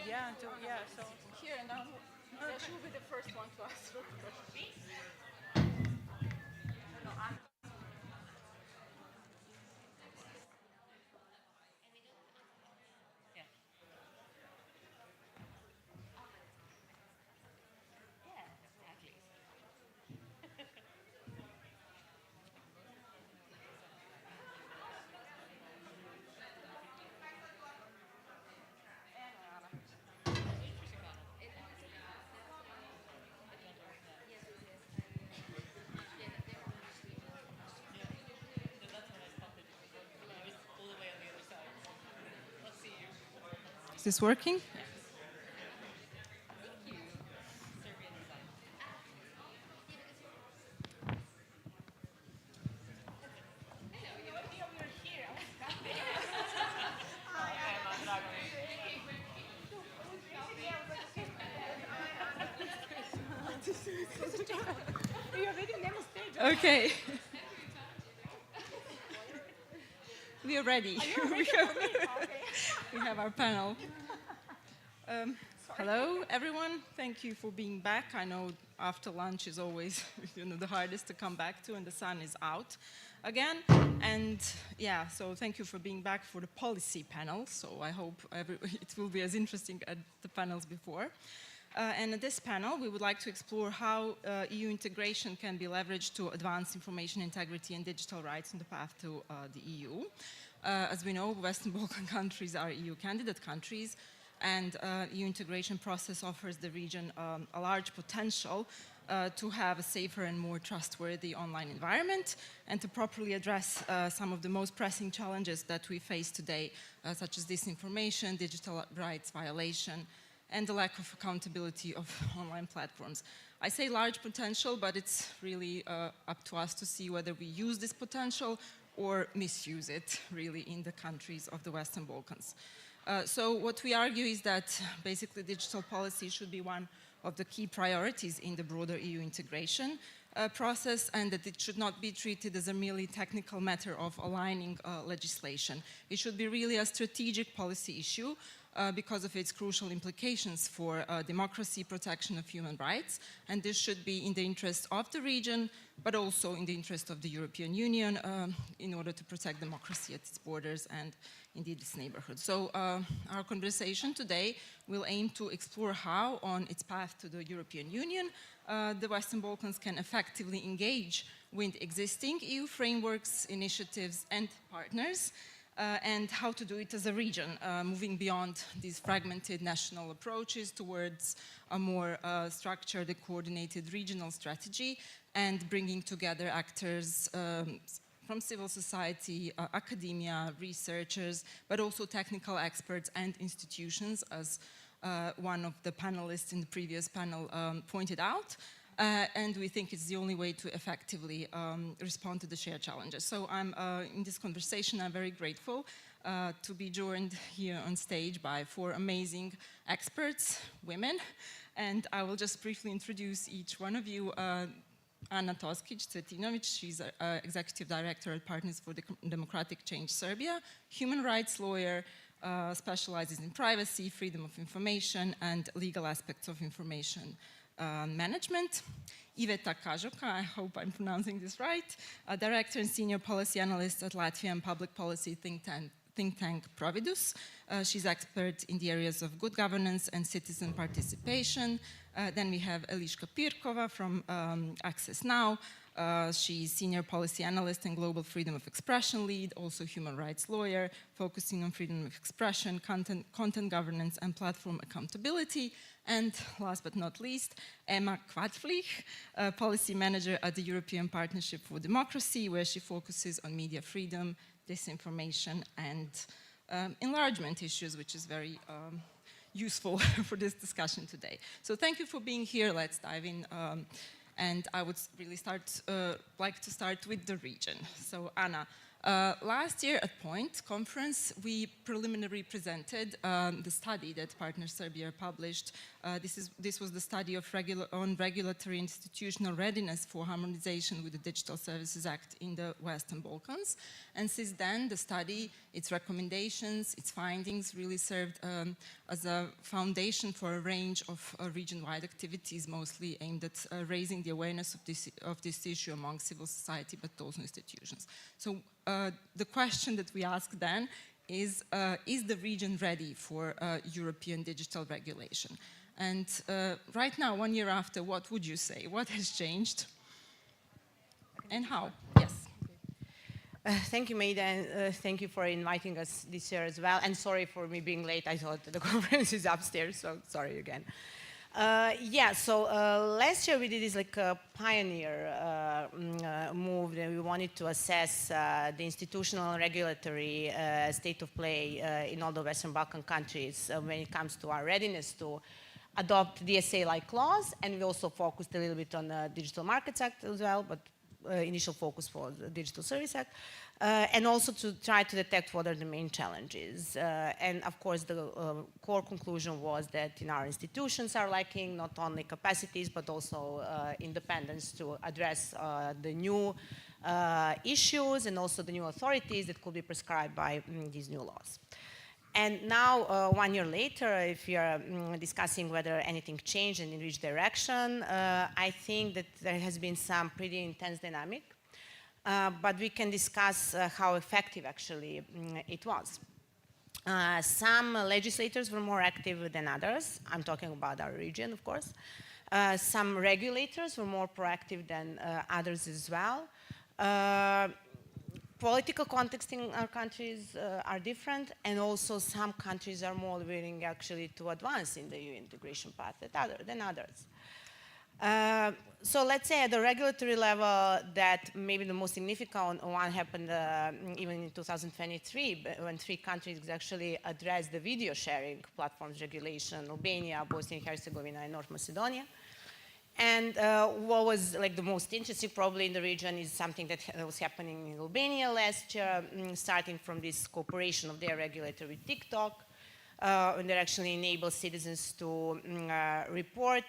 Yeah, yeah. So Here and now, yeah, she will be the first one to ask for questions. yeah, yeah, exactly. Interesting panel. Yeah, no, that's when I spotted you. I was all the way on the other side. Let's see you. Is this working? Serbian design. Emma, Dragovic. Okay. We are ready. We have our panel. Um, Hello, everyone. Thank you for being back. I know after lunch is always the hardest to come back to, and the sun is out again. And yeah, so thank you for being back for the policy panel. So I hope it will be as interesting as the panels before. And at this panel, we would like to explore how EU integration can be leveraged to advance information integrity and digital rights on the path to the EU. As we know, Western Balkan countries are EU candidate countries, and EU integration process offers the region a large potential to have a safer and more trustworthy online environment and to properly address some of the most pressing challenges that we face today, such as disinformation, digital rights violation, and the lack of accountability of online platforms. I say large potential, but it's really up to us to see whether we use this potential or misuse it, really, in the countries of the Western Balkans. So what we argue is that basically digital policy should be one of the key priorities in the broader EU integration process, and that it should not be treated as a merely technical matter of aligning legislation. It should be really a strategic policy issue because of its crucial implications for democracy, protection of human rights, and this should be in the interest of the region, but also in the interest of the European Union in order to protect democracy at its borders and indeed its neighborhood. So our conversation today will aim to explore how, on its path to the European Union, the Western Balkans can effectively engage with existing EU frameworks, initiatives, and partners, and how to do it as a region, moving beyond these fragmented national approaches towards a more structured and coordinated regional strategy, and bringing together actors from civil society, academia, researchers, but also technical experts and institutions, as one of the panelists in the previous panel pointed out. And we think it's the only way to effectively respond to the shared challenges. So in this conversation, I'm very grateful to be joined here on stage by four amazing experts, women, and I will just briefly introduce each one of you. Ana Toskic-Cvetinovic, she's Executive Director at Partners for Democratic Change Serbia, human rights lawyer, specializes in privacy, freedom of information, and legal aspects of information management. Iveta Kažoka, I hope I'm pronouncing this right, Director and Senior Policy Analyst at Latvian Public Policy think tank Providus. She's expert in the areas of good governance and citizen participation. Then we have Eliška Pirkova from Access Now. She's Senior Policy Analyst and Global Freedom of Expression Lead, also human rights lawyer, focusing on freedom of expression, content governance, and platform accountability. And last but not least, Emma Kvartflich, Policy Manager at the European Partnership for Democracy, where she focuses on media freedom, disinformation, and enlargement issues, which is very useful for this discussion today. So thank you for being here. Let's dive in. And I would really like to start with the region. So Anna, last year at Point Conference, we preliminarily presented the study that Partner Serbia published. This was the study on regulatory institutional readiness for harmonization with the Digital Services Act in the Western Balkans. And since then, the study, its recommendations, its findings really served as a foundation for a range of region-wide activities, mostly aimed at raising the awareness of this issue among civil society, but also institutions. So the question that we ask then is the region ready for European digital regulation? And right now, 1 year after, what would you say? What has changed? And how? Yes. Thank you, Maida, and thank you for inviting us this year as well. And sorry for me being late. I thought the conference is upstairs, so sorry again. So last year we did this like a pioneer move, and we wanted to assess the institutional and regulatory state of play in all the Western Balkan countries when it comes to our readiness to adopt DSA-like laws, and we also focused a little bit on the Digital Markets Act as well, but initial focus for the Digital Service Act, and also to try to detect what are the main challenges. And of course, the core conclusion was that in our institutions are lacking not only capacities, but also independence to address the new issues and also the new authorities that could be prescribed by these new laws. And now, 1 year later, if we are discussing whether anything changed and in which direction, I think that there has been some pretty intense dynamic, but we can discuss how effective actually it was. Some legislators were more active than others. I'm talking about our region, of course. Some regulators were more proactive than others as well. Political context in our countries are different, and also some countries are more willing actually to advance in the EU integration path than others. So let's say at the regulatory level that maybe the most significant one happened even in 2023 when 3 countries actually addressed the video sharing platforms regulation: Albania, Bosnia and Herzegovina, and North Macedonia. And what was like the most interesting probably in the region is something that was happening in Albania last year, starting from this cooperation of their regulator with TikTok, and they actually enable citizens to report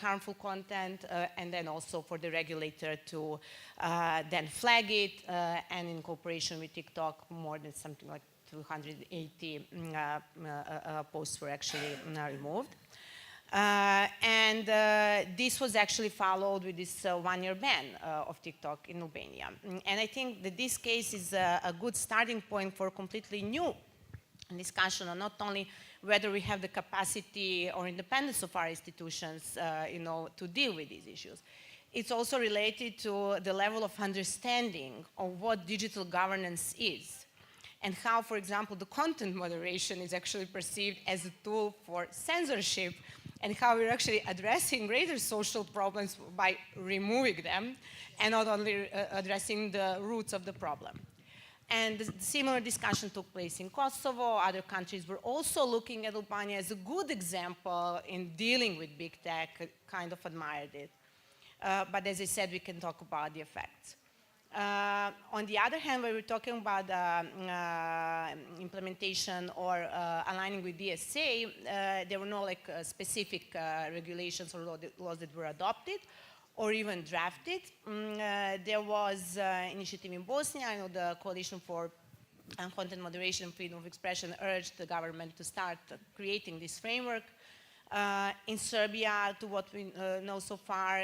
harmful content, and then also for the regulator to then flag it, and in cooperation with TikTok, more than something like 280 posts were actually removed. This was actually followed with this 1-year ban of TikTok in Albania. And I think that this case is a good starting point for a completely new discussion on not only whether we have the capacity or independence of our institutions to deal with these issues. It's also related to the level of understanding of what digital governance is, and how, for example, the content moderation is actually perceived as a tool for censorship, and how we're actually addressing greater social problems by removing them and not only addressing the roots of the problem. And the similar discussion took place in Kosovo. Other countries were also looking at Albania as a good example in dealing with big tech, kind of admired it. But as I said, we can talk about the effects. On the other hand, when we're talking about implementation or aligning with DSA, there were no specific regulations or laws that were adopted or even drafted. There was an initiative in Bosnia. I know the Coalition for Content Moderation and Freedom of Expression urged the government to start creating this framework. In Serbia, to what we know so far,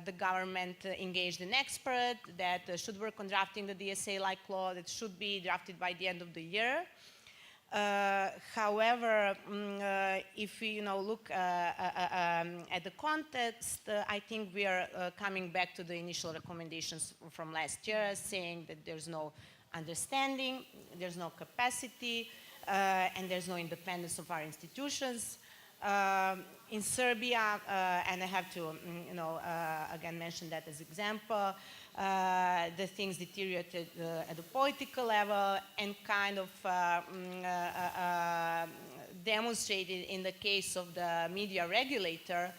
the government engaged an expert that should work on drafting the DSA-like law that should be drafted by the end of the year. However, if we look at the context, I think we are coming back to the initial recommendations from last year, saying that there's no understanding, there's no capacity, and there's no independence of our institutions. In Serbia, and I have to, again mention that as example, the things deteriorated at the political level and kind of demonstrated in the case of the media regulator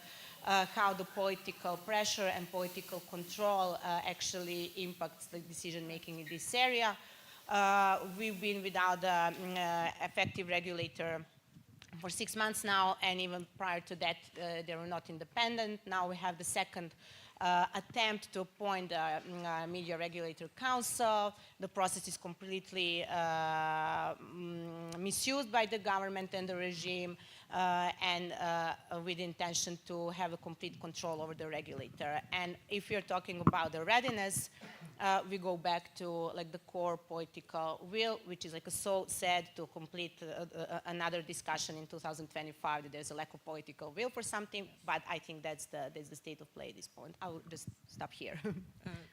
how the political pressure and political control actually impacts the decision making in this area. We've been without an effective regulator for 6 months now, and even prior to that, they were not independent. Now we have the second attempt to appoint a Media Regulator Council. The process is completely misused by the government and the regime, and with the intention to have a complete control over the regulator. And if you're talking about the readiness, we go back to like the core political will, which is like so sad to complete another discussion in 2025 that there's a lack of political will for something, but I think that's the state of play at this point. I will just stop here.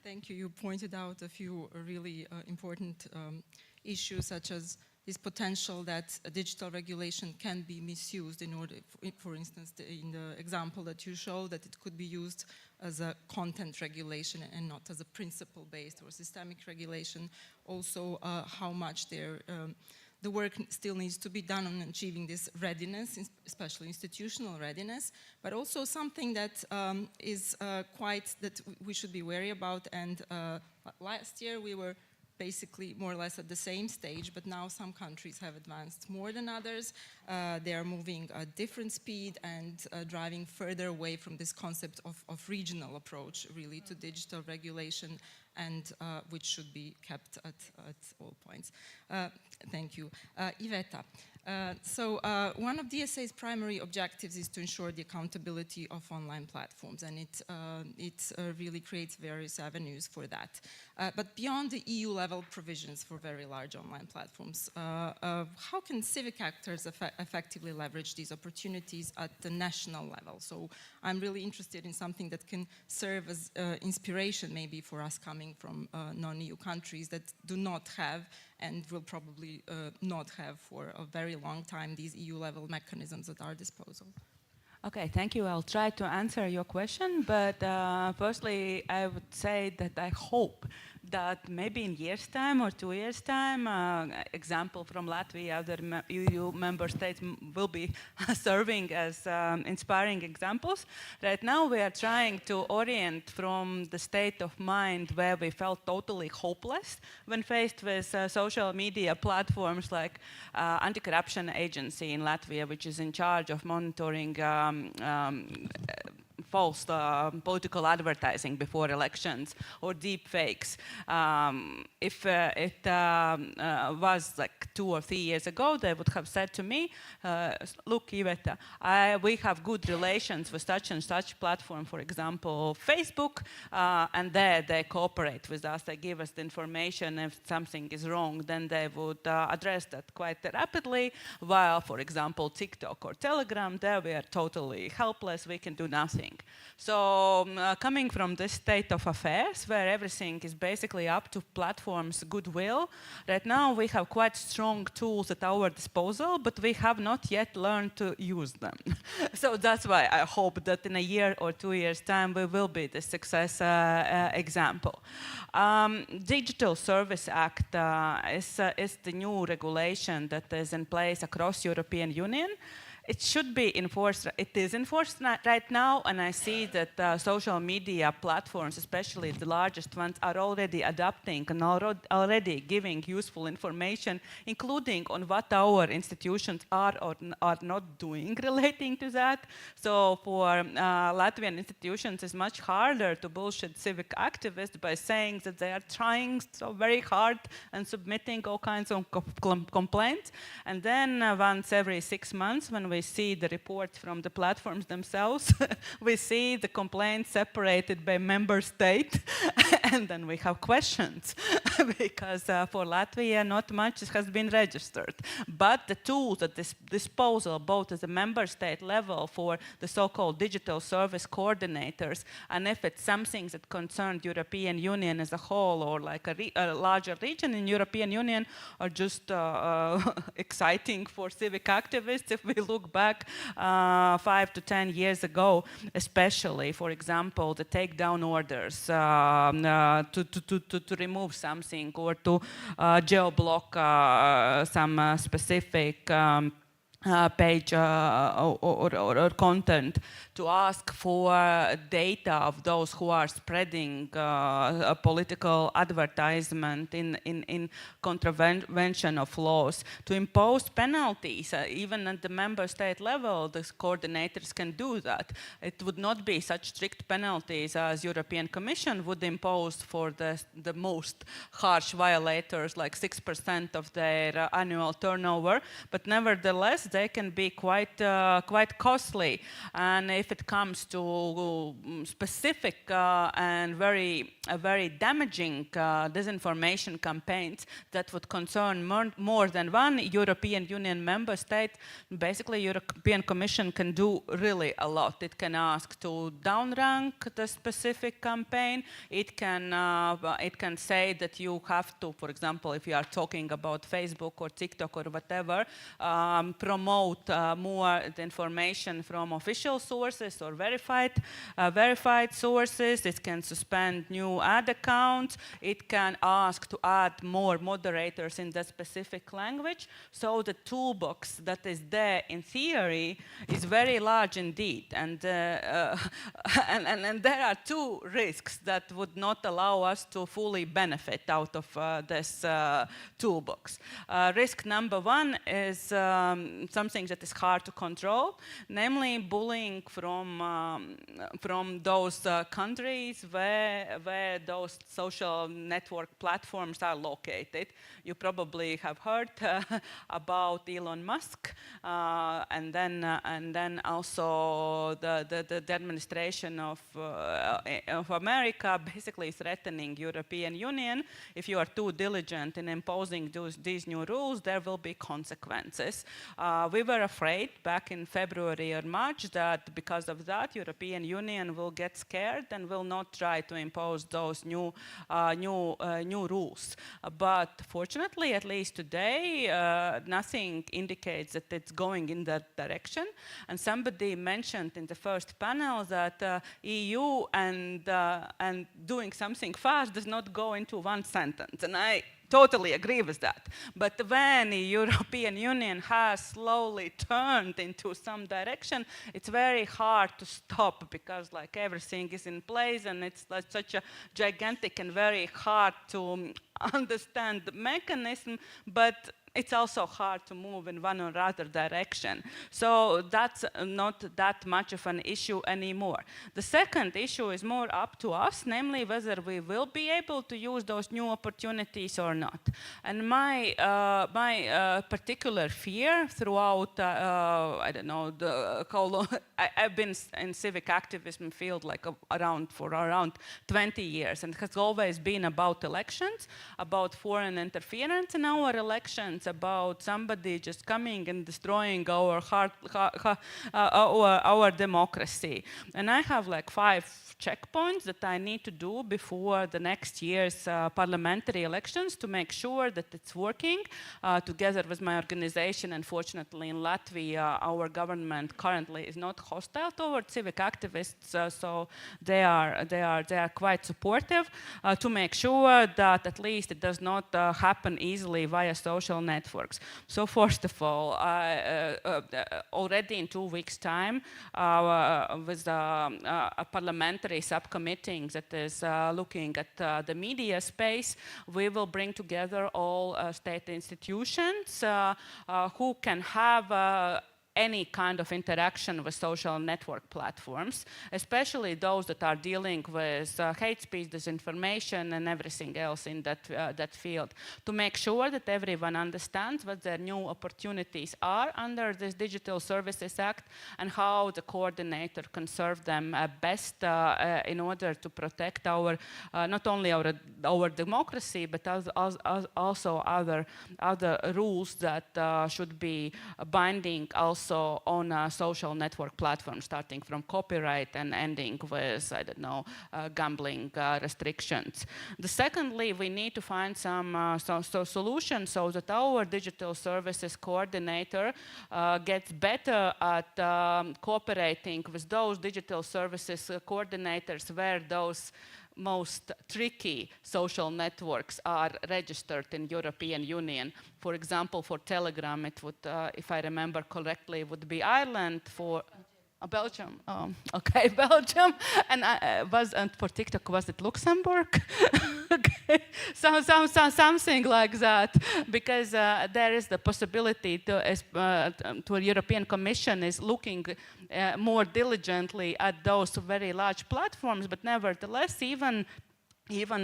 Thank you. You pointed out a few really important issues, such as this potential that a digital regulation can be misused in order, for instance, in the example that you showed, that it could be used as a content regulation and not as a principle-based or systemic regulation. Also, how much the work still needs to be done on achieving this readiness, especially institutional readiness, but also something that is that we should be wary about. And last year we were basically more or less at the same stage, but now some countries have advanced more than others. They are moving at different speed and driving further away from this concept of regional approach, really, to digital regulation, and which should be kept at all points. Thank you. Iveta. So one of DSA's primary objectives is to ensure the accountability of online platforms, and it really creates various avenues for that. But beyond the EU-level provisions for very large online platforms, how can civic actors effectively leverage these opportunities at the national level? So I'm really interested in something that can serve as inspiration maybe for us coming from non-EU countries that do not have and will probably not have for a very long time these EU-level mechanisms at our disposal. Okay, thank you. I'll try to answer your question, but firstly, I would say that I hope that maybe in years' time or 2 years' time, example from Latvia, other EU member states will be serving as inspiring examples. Right now, we are trying to orient from the state of mind where we felt totally hopeless when faced with social media platforms like Anti-Corruption Agency in Latvia, which is in charge of monitoring false political advertising before elections or deep fakes. If it was like 2 or 3 years ago, they would have said to me, look, Iveta, we have good relations with such and such platform, for example, Facebook, and there they cooperate with us, they give us the information. If something is wrong, then they would address that quite rapidly, while, for example, TikTok or Telegram, there we are totally helpless, we can do nothing. So coming from this state of affairs where everything is basically up to platforms' goodwill, right now we have quite strong tools at our disposal, but we have not yet learned to use them. So that's why I hope that in a year or 2 years' time we will be the success example. Digital Service Act is the new regulation that is in place across European Union. It should be enforced. It is enforced right now, and I see that social media platforms, especially the largest ones, are already adapting and already giving useful information, including on what our institutions are or are not doing relating to that. So for Latvian institutions, it's much harder to bullshit civic activists by saying that they are trying so very hard and submitting all kinds of complaints. And then once every 6 months, when we see the reports from the platforms themselves, we see the complaints separated by member state, and then we have questions, because for Latvia, not much has been registered. But the tools at this disposal, both at the member state level for the so-called digital service coordinators, and if it's something that concerns European Union as a whole, or like a larger region in European Union, are just exciting for civic activists. If we look back 5 to 10 years ago, especially, for example, the takedown orders to remove something or to geo-block some specific page or content to ask for data of those who are spreading a political advertisement in contravention of laws, to impose penalties. Even at the member state level, the coordinators can do that. It would not be such strict penalties as European Commission would impose for the most harsh violators, like 6% of their annual turnover, but nevertheless, they can be quite costly. And if it comes to specific and very damaging disinformation campaigns that would concern more than one European Union member state, basically European Commission can do really a lot. It can ask to downrank the specific campaign. It can say that you have to, for example, if you are talking about Facebook or TikTok or whatever, promote more the information from official sources or verified sources. It can suspend new ad accounts. It can ask to add more moderators in that specific language. So the toolbox that is there in theory is very large indeed. And and there are two risks that would not allow us to fully benefit out of this toolbox. Risk number one is something that is hard to control, namely bullying from those countries where those social network platforms are located. You probably have heard about Elon Musk, and then also the administration of America basically threatening European Union. If you are too diligent in imposing these new rules, there will be consequences. We were afraid back in February or March that because of that, European Union will get scared and will not try to impose those new rules. But fortunately, at least today, nothing indicates that it's going in that direction. And somebody mentioned in the first panel that EU and doing something fast does not go into one sentence. And I totally agree with that. But when the European Union has slowly turned into some direction, it's very hard to stop because like everything is in place and it's like such a gigantic and very hard to understand mechanism, but it's also hard to move in one or other direction. So that's not that much of an issue anymore. The second issue is more up to us, namely whether we will be able to use those new opportunities or not. And my particular fear throughout, I don't know, I've been in civic activism field like for around 20 years, and it has always been about elections, about foreign interference in our elections, about somebody just coming and destroying our democracy. And I have like 5 checkpoints that I need to do before the next year's parliamentary elections to make sure that it's working together with my organization. And fortunately in Latvia, our government currently is not hostile towards civic activists, so they are quite supportive to make sure that at least it does not happen easily via social networks. So first of all, already in 2 weeks' time, with a parliamentary subcommittee that is looking at the media space, we will bring together all state institutions who can have any kind of interaction with social network platforms, especially those that are dealing with hate speech, disinformation, and everything else in that field, to make sure that everyone understands what their new opportunities are under this Digital Services Act and how the coordinator can serve them best in order to protect our not only our democracy, but also other rules that should be binding also on social network platforms, starting from copyright and ending with, I don't know, gambling restrictions. Secondly, we need to find some solutions so that our digital services coordinator gets better at cooperating with those digital services coordinators where those most tricky social networks are registered in European Union. For example, for Telegram, it would, if I remember correctly, it would be Ireland. For Belgium. Okay, Belgium. And and for TikTok, was it Luxembourg? Okay, something like that, because there is the possibility to a European Commission is looking more diligently at those very large platforms, but nevertheless, even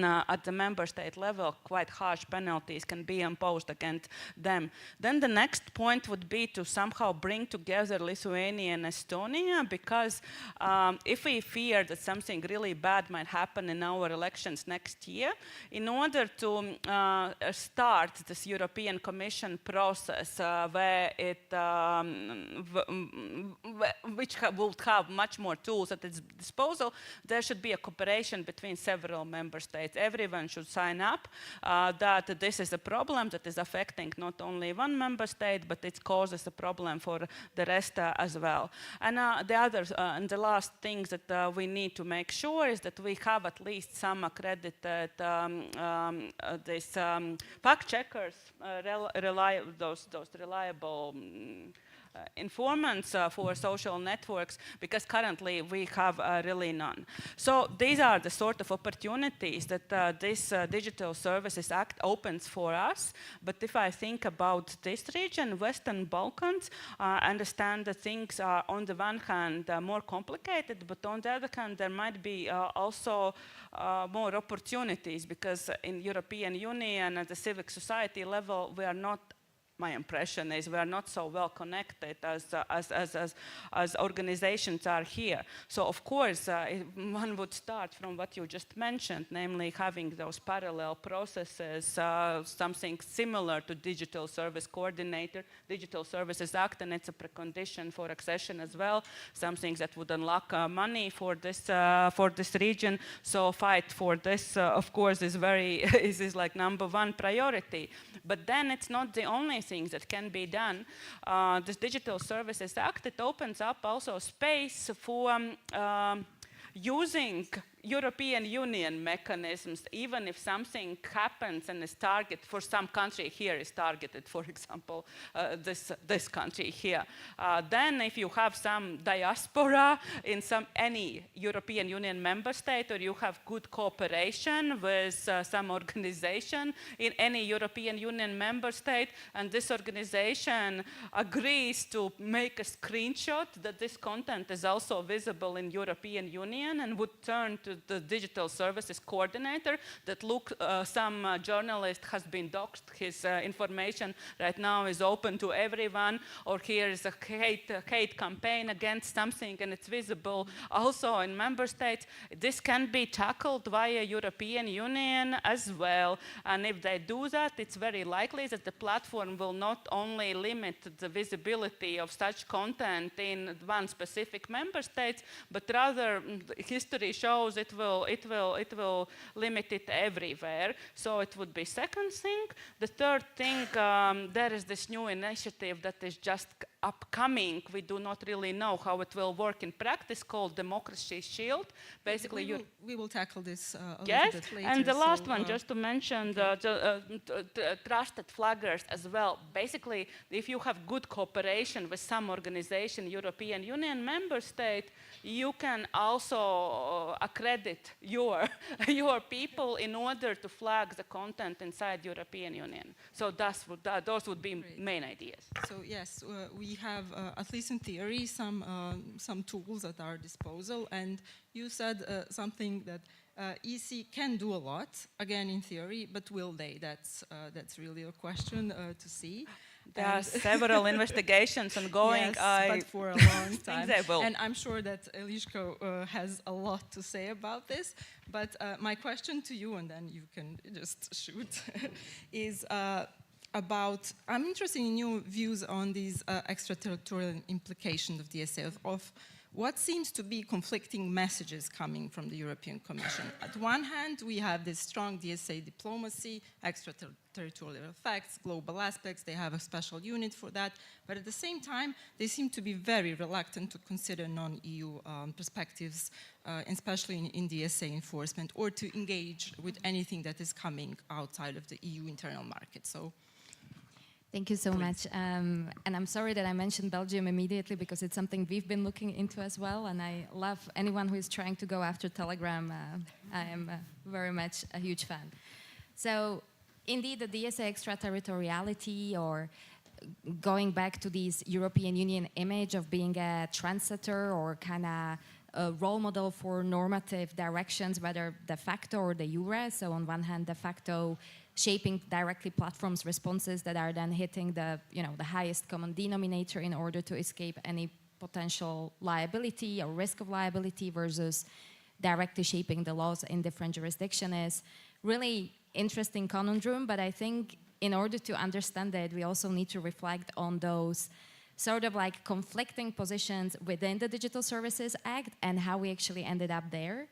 at the member state level, quite harsh penalties can be imposed against them. Then the next point would be to somehow bring together Lithuania and Estonia, because if we fear that something really bad might happen in our elections next year, in order to start this European Commission process where it, which would have much more tools at its disposal, there should be a cooperation between several member states. Everyone should sign up that this is a problem that is affecting not only one member state, but it causes a problem for the rest as well. And the other and the last thing that we need to make sure is that we have at least some accredited fact checkers, those reliable informants for social networks, because currently we have really none. So these are the sort of opportunities that this Digital Services Act opens for us. But if I think about this region, Western Balkans, I understand that things are on the one hand more complicated, but on the other hand there might be also more opportunities, because in European Union at the civic society level we are not, my impression is, we are not so well connected as organizations are here. So of course, one would start from what you just mentioned, namely having those parallel processes, something similar to Digital Service Coordinator, Digital Services Act, and it's a precondition for accession as well, something that would unlock money for this region. So fight for this, of course, is is like #1 priority. But then it's not the only things that can be done. This Digital Services Act, it opens up also space for using European Union mechanisms, even if something happens and is targeted for some country here is targeted, for example, this country here. Then if you have some diaspora in any European Union member state, or you have good cooperation with some organization in any European Union member state, and this organization agrees to make a screenshot that this content is also visible in European Union, and would turn to the Digital Services Coordinator that look, some journalist has been doxed, his information right now is open to everyone, or here is a hate campaign against something and it's visible also in member states. This can be tackled via European Union as well, and if they do that, it's very likely that the platform will not only limit the visibility of such content in one specific member state, but rather history shows it will limit it everywhere. So it would be second thing. The third thing, there is this new initiative that is just upcoming. We do not really know how it will work in practice, called Democracy Shield. Basically, we will tackle this a yes, little bit later. and the last one, just to mention the trusted flaggers as well. Basically, if you have good cooperation with some organization, European Union member state, you can also accredit your people in order to flag the content inside European Union. So those would be main ideas. So yes, we have, at least in theory, some tools at our disposal. And you said something that EC can do a lot, again in theory, but will they? That's really a question to see. There are several investigations ongoing. Yes, but for a long time. They will. And I'm sure that Eliška has a lot to say about this. But my question to you, and then you can just shoot, is about, I'm interested in your views on these extraterritorial implications of DSA, of what seems to be conflicting messages coming from the European Commission. At one hand, we have this strong DSA diplomacy, extraterritorial effects, global aspects. They have a special unit for that. But at the same time, they seem to be very reluctant to consider non-EU perspectives, especially in DSA enforcement, or to engage with anything that is coming outside of the EU internal market. So. Thank you so much. And I'm sorry that I mentioned Belgium immediately because it's something we've been looking into as well. And I love anyone who is trying to go after Telegram. I am very much a huge fan. So indeed, the DSA extraterritoriality, or going back to this European Union image of being a trendsetter or kind of a role model for normative directions, whether de facto or de jure. So on one hand, de facto shaping directly platforms' responses that are then hitting the, the highest common denominator in order to escape any potential liability or risk of liability, versus directly shaping the laws in different jurisdictions is really interesting conundrum. But I think in order to understand it, we also need to reflect on those sort of like conflicting positions within the Digital Services Act and how we actually ended up there.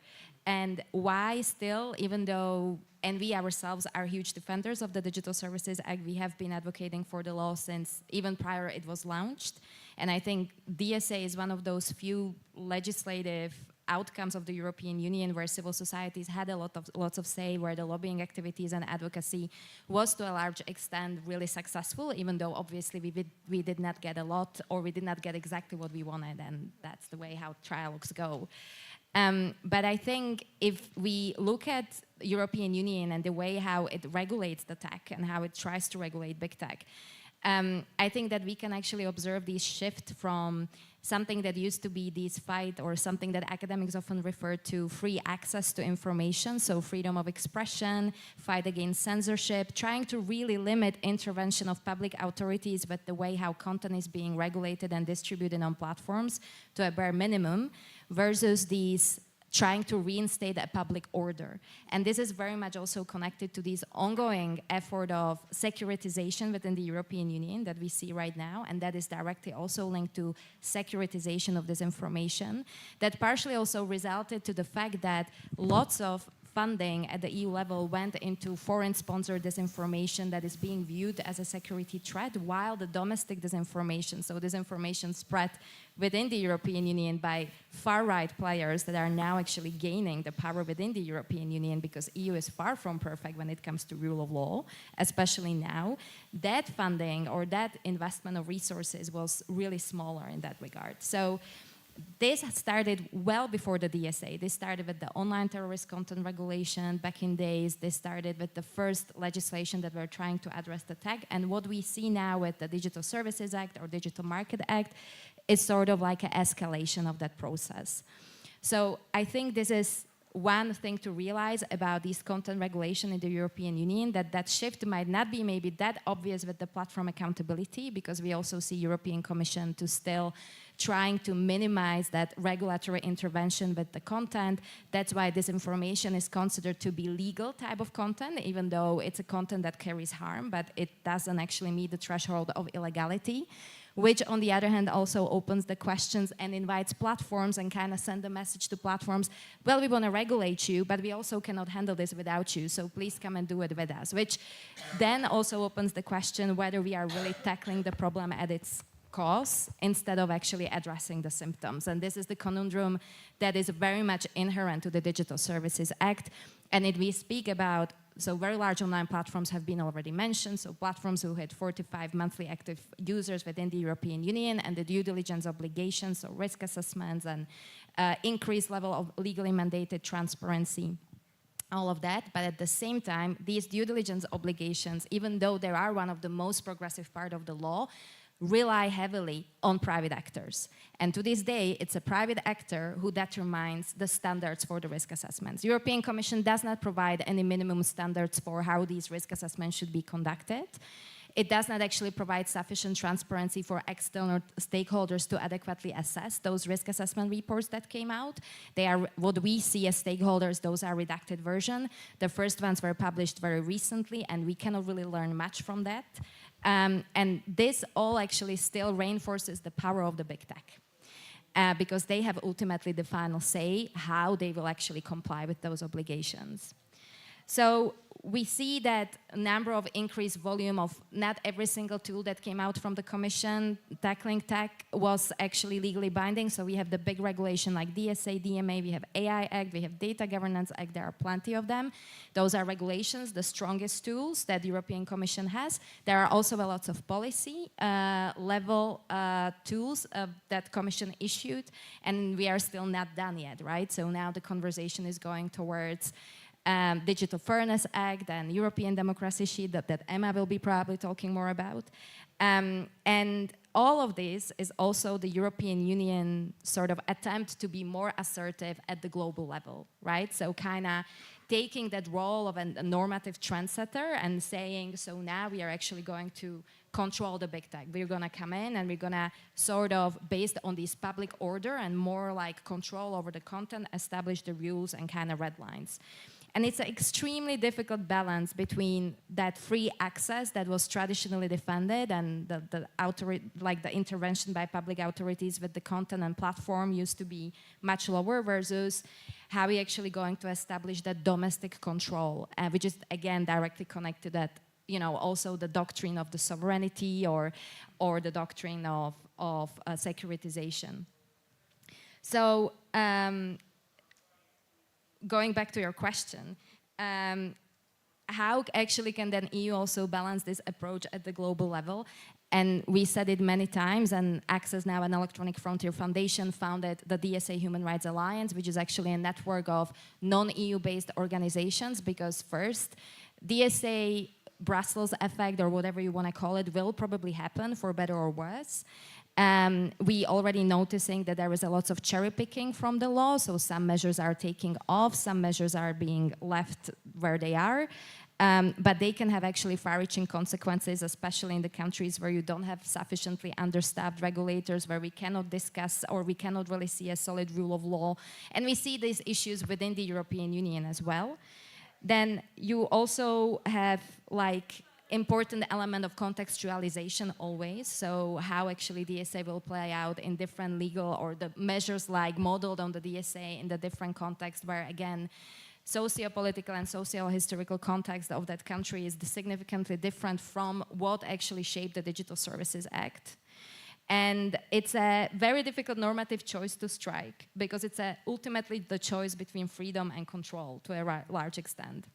And why still, even though, and we ourselves are huge defenders of the Digital Services Act, we have been advocating for the law since even prior it was launched. And I think DSA is one of those few legislative outcomes of the European Union where civil societies had lots of say, where the lobbying activities and advocacy was to a large extent really successful, even though obviously we did not get a lot, or we did not get exactly what we wanted, and that's the way how trialogues go. But I think if we look at European Union and the way how it regulates the tech and how it tries to regulate big tech, I think that we can actually observe this shift from something that used to be this fight, or something that academics often refer to, free access to information, so freedom of expression, fight against censorship, trying to really limit intervention of public authorities with the way how content is being regulated and distributed on platforms to a bare minimum, versus these trying to reinstate a public order. And this is very much also connected to this ongoing effort of securitization within the European Union that we see right now, and that is directly also linked to securitization of this information, that partially also resulted to the fact that lots of funding at the EU level went into foreign-sponsored disinformation that is being viewed as a security threat, while the domestic disinformation, so disinformation spread within the European Union by far-right players that are now actually gaining the power within the European Union, because EU is far from perfect when it comes to rule of law, especially now. That funding or that investment of resources was really smaller in that regard. So this started well before the DSA. This started with the online terrorist content regulation back in days. This started with the first legislation that were trying to address the tech. And what we see now with the Digital Services Act or Digital Market Act is sort of like an escalation of that process. So I think this is one thing to realize about this content regulation in the European Union, that shift might not be maybe that obvious with the platform accountability, because we also see European Commission to still trying to minimize that regulatory intervention with the content. That's why disinformation is considered to be legal type of content, even though it's a content that carries harm, but it doesn't actually meet the threshold of illegality, which on the other hand also opens the questions and invites platforms and kind of send a message to platforms, well, we want to regulate you, but we also cannot handle this without you, so please come and do it with us, which then also opens the question whether we are really tackling the problem at its cause instead of actually addressing the symptoms. And this is the conundrum that is very much inherent to the Digital Services Act. And if we speak about, so very large online platforms have been already mentioned, so platforms who had 45 monthly active users within the European Union, and the due diligence obligations, so risk assessments and increased level of legally mandated transparency, all of that. But at the same time, these due diligence obligations, even though they are one of the most progressive part of the law, rely heavily on private actors. And to this day, it's a private actor who determines the standards for the risk assessments. The European Commission does not provide any minimum standards for how these risk assessments should be conducted. It does not actually provide sufficient transparency for external stakeholders to adequately assess those risk assessment reports that came out. They are what we see as stakeholders, those are redacted version. The first ones were published very recently, and we cannot really learn much from that. And this all actually still reinforces the power of the big tech. because they have ultimately the final say how they will actually comply with those obligations. So we see that a number of increased volume of not every single tool that came out from the Commission tackling tech was actually legally binding. So we have the big regulation like DSA, DMA, we have AI Act, we have Data Governance Act, there are plenty of them. Those are regulations, the strongest tools that the European Commission has. There are also a lot of policy level tools that Commission issued, and we are still not done yet, right? So now the conversation is going towards Digital Fairness Act and European Democracy Sheet that Emma will be probably talking more about. And all of this is also the European Union sort of attempt to be more assertive at the global level, right? So kind of taking that role of a normative trendsetter and saying, so now we are actually going to control the big tech. We're gonna come in and we're gonna sort of, based on this public order and more like control over the content, establish the rules and kind of red lines. And it's an extremely difficult balance between that free access that was traditionally defended and the intervention by public authorities with the content and platform used to be much lower versus how we actually going to establish that domestic control, which is again directly connected to that, you know, also the doctrine of the sovereignty or the doctrine of securitization. So. Going back to your question, how actually can then EU also balance this approach at the global level? And we said it many times, and Access Now and Electronic Frontier Foundation founded the DSA Human Rights Alliance, which is actually a network of non-EU based organizations, because first, DSA Brussels effect, or whatever you want to call it, will probably happen for better or worse. We already noticing that there is a lot of cherry picking from the law, so some measures are taking off, some measures are being left where they are, but they can have actually far-reaching consequences, especially in the countries where you don't have sufficiently understaffed regulators, where we cannot discuss or we cannot really see a solid rule of law, and we see these issues within the European Union as well. Then you also have like important element of contextualization always, so how actually DSA will play out in different legal or the measures like modeled on the DSA in the different contexts where again socio-political and socio-historical context of that country is significantly different from what actually shaped the Digital Services Act. And it's a very difficult normative choice to strike because it's ultimately the choice between freedom and control to a large extent.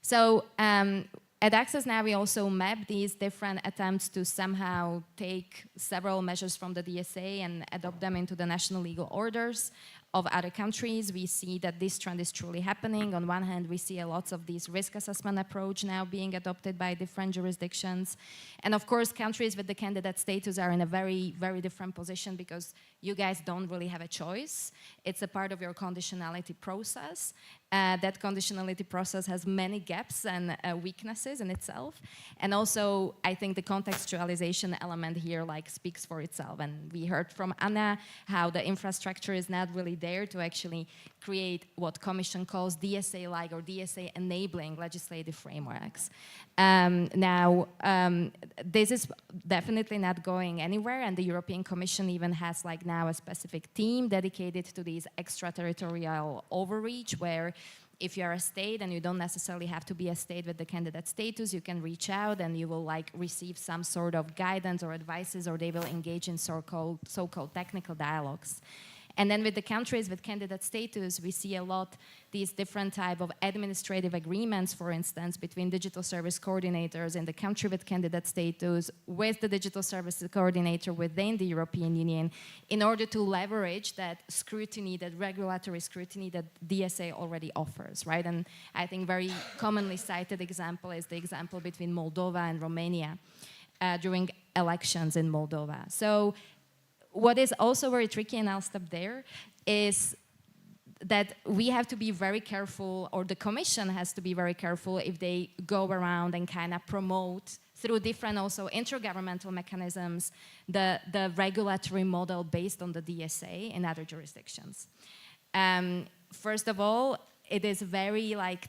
So at Access Now, we also map these different attempts to somehow take several measures from the DSA and adopt them into the national legal orders of other countries. We see that this trend is truly happening. On one hand, we see a lot of these risk assessment approach now being adopted by different jurisdictions. And of course, countries with the candidate status are in a very, very different position because you guys don't really have a choice. It's a part of your conditionality process. That conditionality process has many gaps and weaknesses in itself. And also, I think the contextualization element here like speaks for itself. And we heard from Anna how the infrastructure is not really there to actually create what Commission calls DSA-like or DSA-enabling legislative frameworks. This is definitely not going anywhere, and the European Commission even has like now a specific team dedicated to these extraterritorial overreach, where if you're a state and you don't necessarily have to be a state with the candidate status, you can reach out and you will like receive some sort of guidance or advices, or they will engage in so-called technical dialogues. And then with the countries with candidate status, we see a lot these different type of administrative agreements, for instance, between digital service coordinators in the country with candidate status with the digital services coordinator within the European Union in order to leverage that scrutiny, that regulatory scrutiny that DSA already offers, right? And I think very commonly cited example is the example between Moldova and Romania during elections in Moldova. So what is also very tricky, and I'll stop there, is that we have to be very careful, or the Commission has to be very careful if they go around and kind of promote through different also intergovernmental mechanisms the regulatory model based on the DSA in other jurisdictions. First of all, it is very like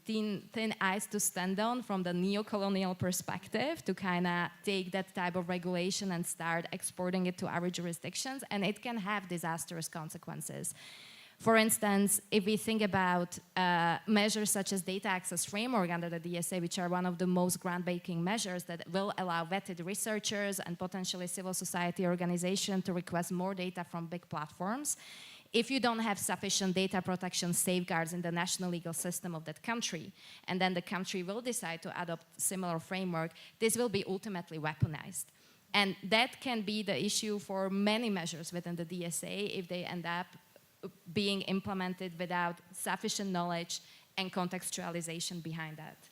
thin ice to stand on from the neo-colonial perspective to kind of take that type of regulation and start exporting it to our jurisdictions, and it can have disastrous consequences. For instance, if we think about measures such as data access framework under the DSA, which are one of the most groundbreaking measures that will allow vetted researchers and potentially civil society organizations to request more data from big platforms, if you don't have sufficient data protection safeguards in the national legal system of that country, and then the country will decide to adopt similar framework, this will be ultimately weaponized. And that can be the issue for many measures within the DSA if they end up being implemented without sufficient knowledge and contextualization behind that.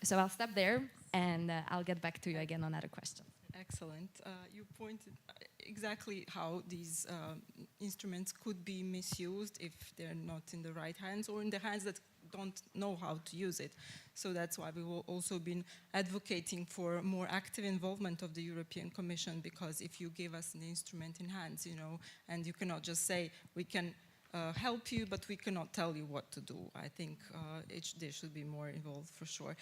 So I'll stop there, and I'll get back to you again on other questions. Excellent. You pointed exactly how these instruments could be misused if they're not in the right hands or in the hands that don't know how to use it. So that's why we've also been advocating for more active involvement of the European Commission, because if you give us an instrument in hands, you know, and you cannot just say, we can help you, but we cannot tell you what to do. I think they should be more involved for sure.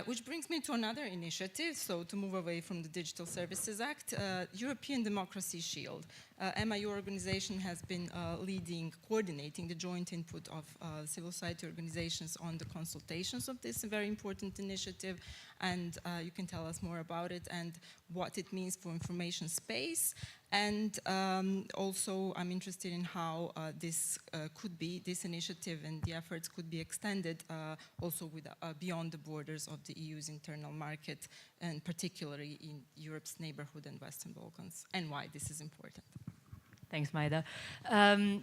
Which brings me to another initiative, so to move away from the Digital Services Act, European Democracy Shield. Emma, your organization has been coordinating the joint input of civil society organizations on the consultations of this very important initiative, and you can tell us more about it and what it means for information space. And also, I'm interested in how this initiative and the efforts could be extended also beyond the borders of the EU's internal market, and particularly in Europe's neighborhood and Western Balkans, and why this is important. Thanks, Maida.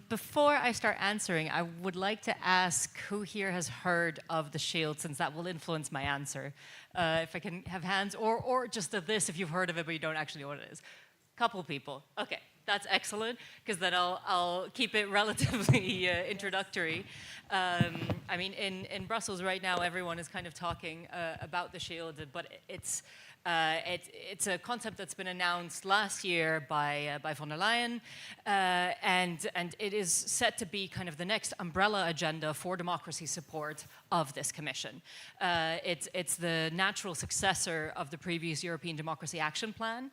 Before I start answering, I would like to ask who here has heard of the Shield, since that will influence my answer. If I can have hands, or just of this if you've heard of it but you don't actually know what it is. Couple people. Okay, that's excellent, because then I'll keep it relatively introductory. I mean, in Brussels right now, everyone is kind of talking about the Shield, but it's a concept that's been announced last year by von der Leyen, and it is set to be kind of the next umbrella agenda for democracy support of this commission. It's the natural successor of the previous European Democracy Action Plan,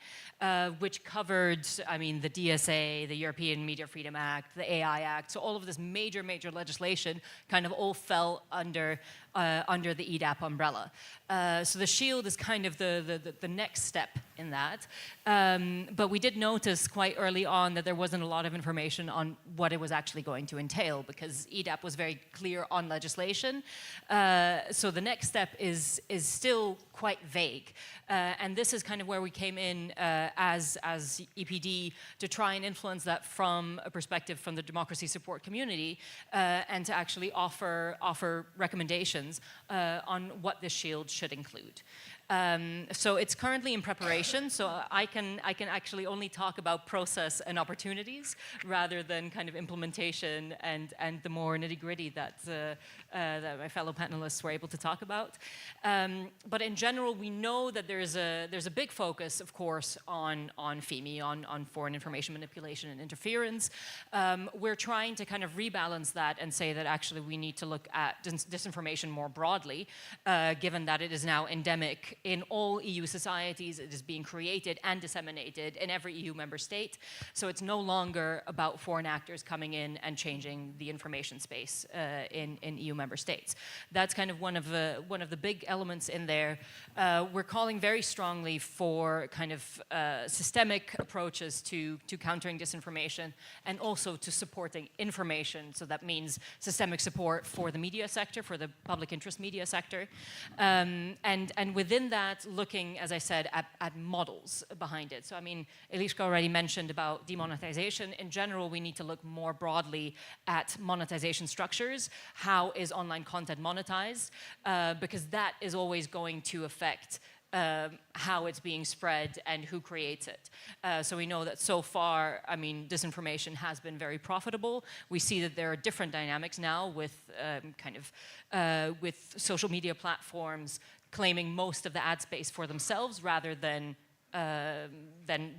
which covered, I mean, the DSA, the European Media Freedom Act, the AI Act. So all of this major legislation kind of all fell under the EDAP umbrella. So the Shield is kind of the next step in that. But we did notice quite early on that there wasn't a lot of information on what it was actually going to entail, because EDAP was very clear on legislation. So the next step is still quite vague. And this is kind of where we came in as EPD to try and influence that from a perspective from the democracy support community, and to actually offer recommendations on what this Shield should include. So it's currently in preparation, so I can actually only talk about process and opportunities rather than kind of implementation and the more nitty-gritty that my fellow panelists were able to talk about. But in general, we know that there's a big focus, of course, on FIMI, on foreign information manipulation and interference. We're trying to kind of rebalance that and say that actually we need to look at disinformation more broadly, given that it is now endemic in all EU societies. It is being created and disseminated in every EU member state. So it's no longer about foreign actors coming in and changing the information space in EU member states. That's kind of one of the big elements in there. We're calling very strongly for kind of systemic approaches to countering disinformation and also to supporting information. So that means systemic support for the media sector, for the public interest media sector. And within that, looking, as I said, at models behind it. So, I mean, Eliška already mentioned about demonetization. In general, we need to look more broadly at monetization structures. How is online content monetized? Because that is always going to affect how it's being spread and who creates it. So we know that so far, I mean, disinformation has been very profitable. We see that there are different dynamics now with with social media platforms claiming most of the ad space for themselves rather than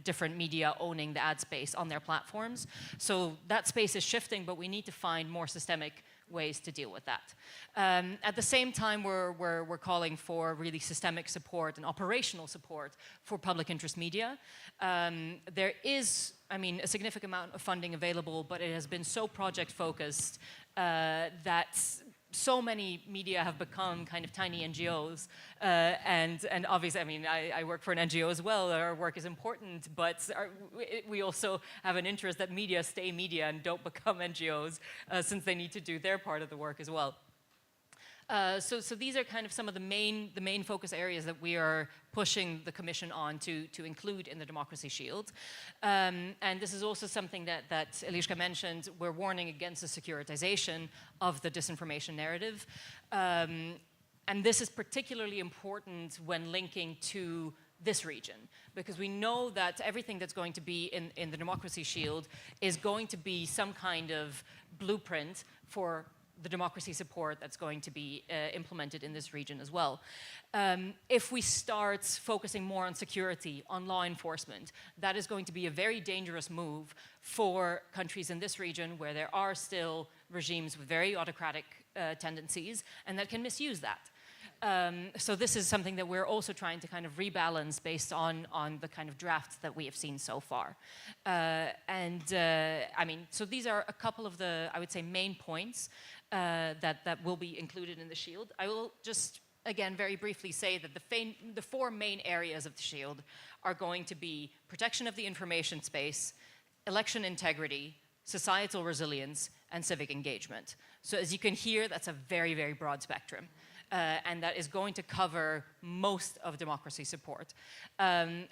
different media owning the ad space on their platforms. So that space is shifting, but we need to find more systemic ways to deal with that. At the same time, we're calling for really systemic support and operational support for public interest media. There is, I mean, a significant amount of funding available, but it has been so project focused that so many media have become kind of tiny NGOs, and obviously, I mean, I work for an NGO as well. Our work is important, but we also have an interest that media stay media and don't become NGOs, since they need to do their part of the work as well. So these are kind of some of the main focus areas that we are pushing the Commission on to include in the Democracy Shield. And this is also something that Eliška mentioned. We're warning against the securitization of the disinformation narrative. And this is particularly important when linking to this region, because we know that everything that's going to be in the Democracy Shield is going to be some kind of blueprint for the democracy support that's going to be implemented in this region as well. If we start focusing more on security, on law enforcement, that is going to be a very dangerous move for countries in this region where there are still regimes with very autocratic tendencies and that can misuse that. So this is something that we're also trying to kind of rebalance based on the kind of drafts that we have seen so far. I mean, so these are a couple of the, I would say, main points that will be included in the Shield. I will just, again, very briefly say that the four main areas of the Shield are going to be protection of the information space, election integrity, societal resilience, and civic engagement. So as you can hear, that's a very, very broad spectrum. And that is going to cover most of democracy support.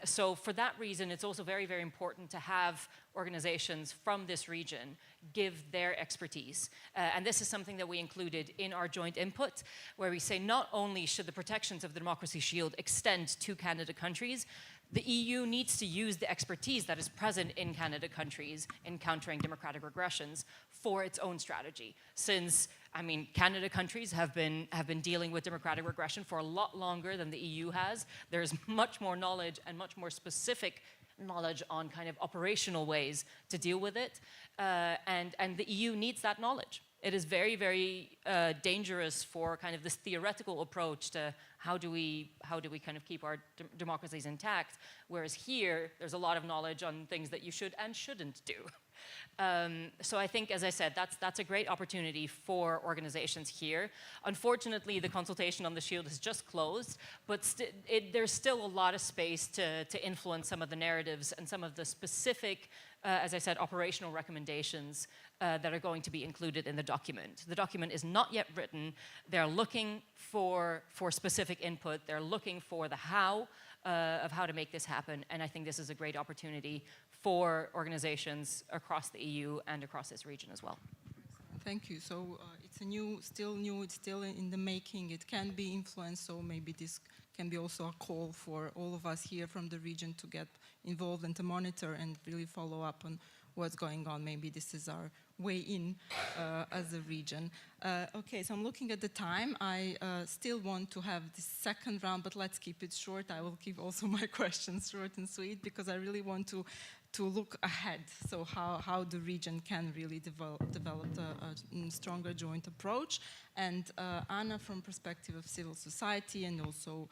So for that reason, it's also very, very important to have organizations from this region give their expertise. And this is something that we included in our joint input, where we say not only should the protections of the Democracy Shield extend to candidate countries, the EU needs to use the expertise that is present in candidate countries in countering democratic regressions for its own strategy. Since, I mean, candidate countries have been dealing with democratic regression for a lot longer than the EU has. There's much more knowledge and much more specific knowledge on kind of operational ways to deal with it. And the EU needs that knowledge. It is very, very dangerous for kind of this theoretical approach to how do we kind of keep our democracies intact, whereas here there's a lot of knowledge on things that you should and shouldn't do. So I think, as I said, that's a great opportunity for organizations here. Unfortunately, the consultation on the Shield has just closed, but there's still a lot of space to influence some of the narratives and some of the specific, as I said, operational recommendations that are going to be included in the document. The document is not yet written. They're looking for specific input. They're looking for the how of how to make this happen, and I think this is a great opportunity for organizations across the EU and across this region as well. Thank you. So it's it's still in the making. It can be influenced, so maybe this can be also a call for all of us here from the region to get involved and to monitor and really follow up on what's going on. Maybe this is our way in as a region. Okay, so I'm looking at the time. I still want to have the second round, but let's keep it short. I will keep also my questions short and sweet because I really want to look ahead. So how the region can really develop a stronger joint approach. And Anna, from perspective of civil society and also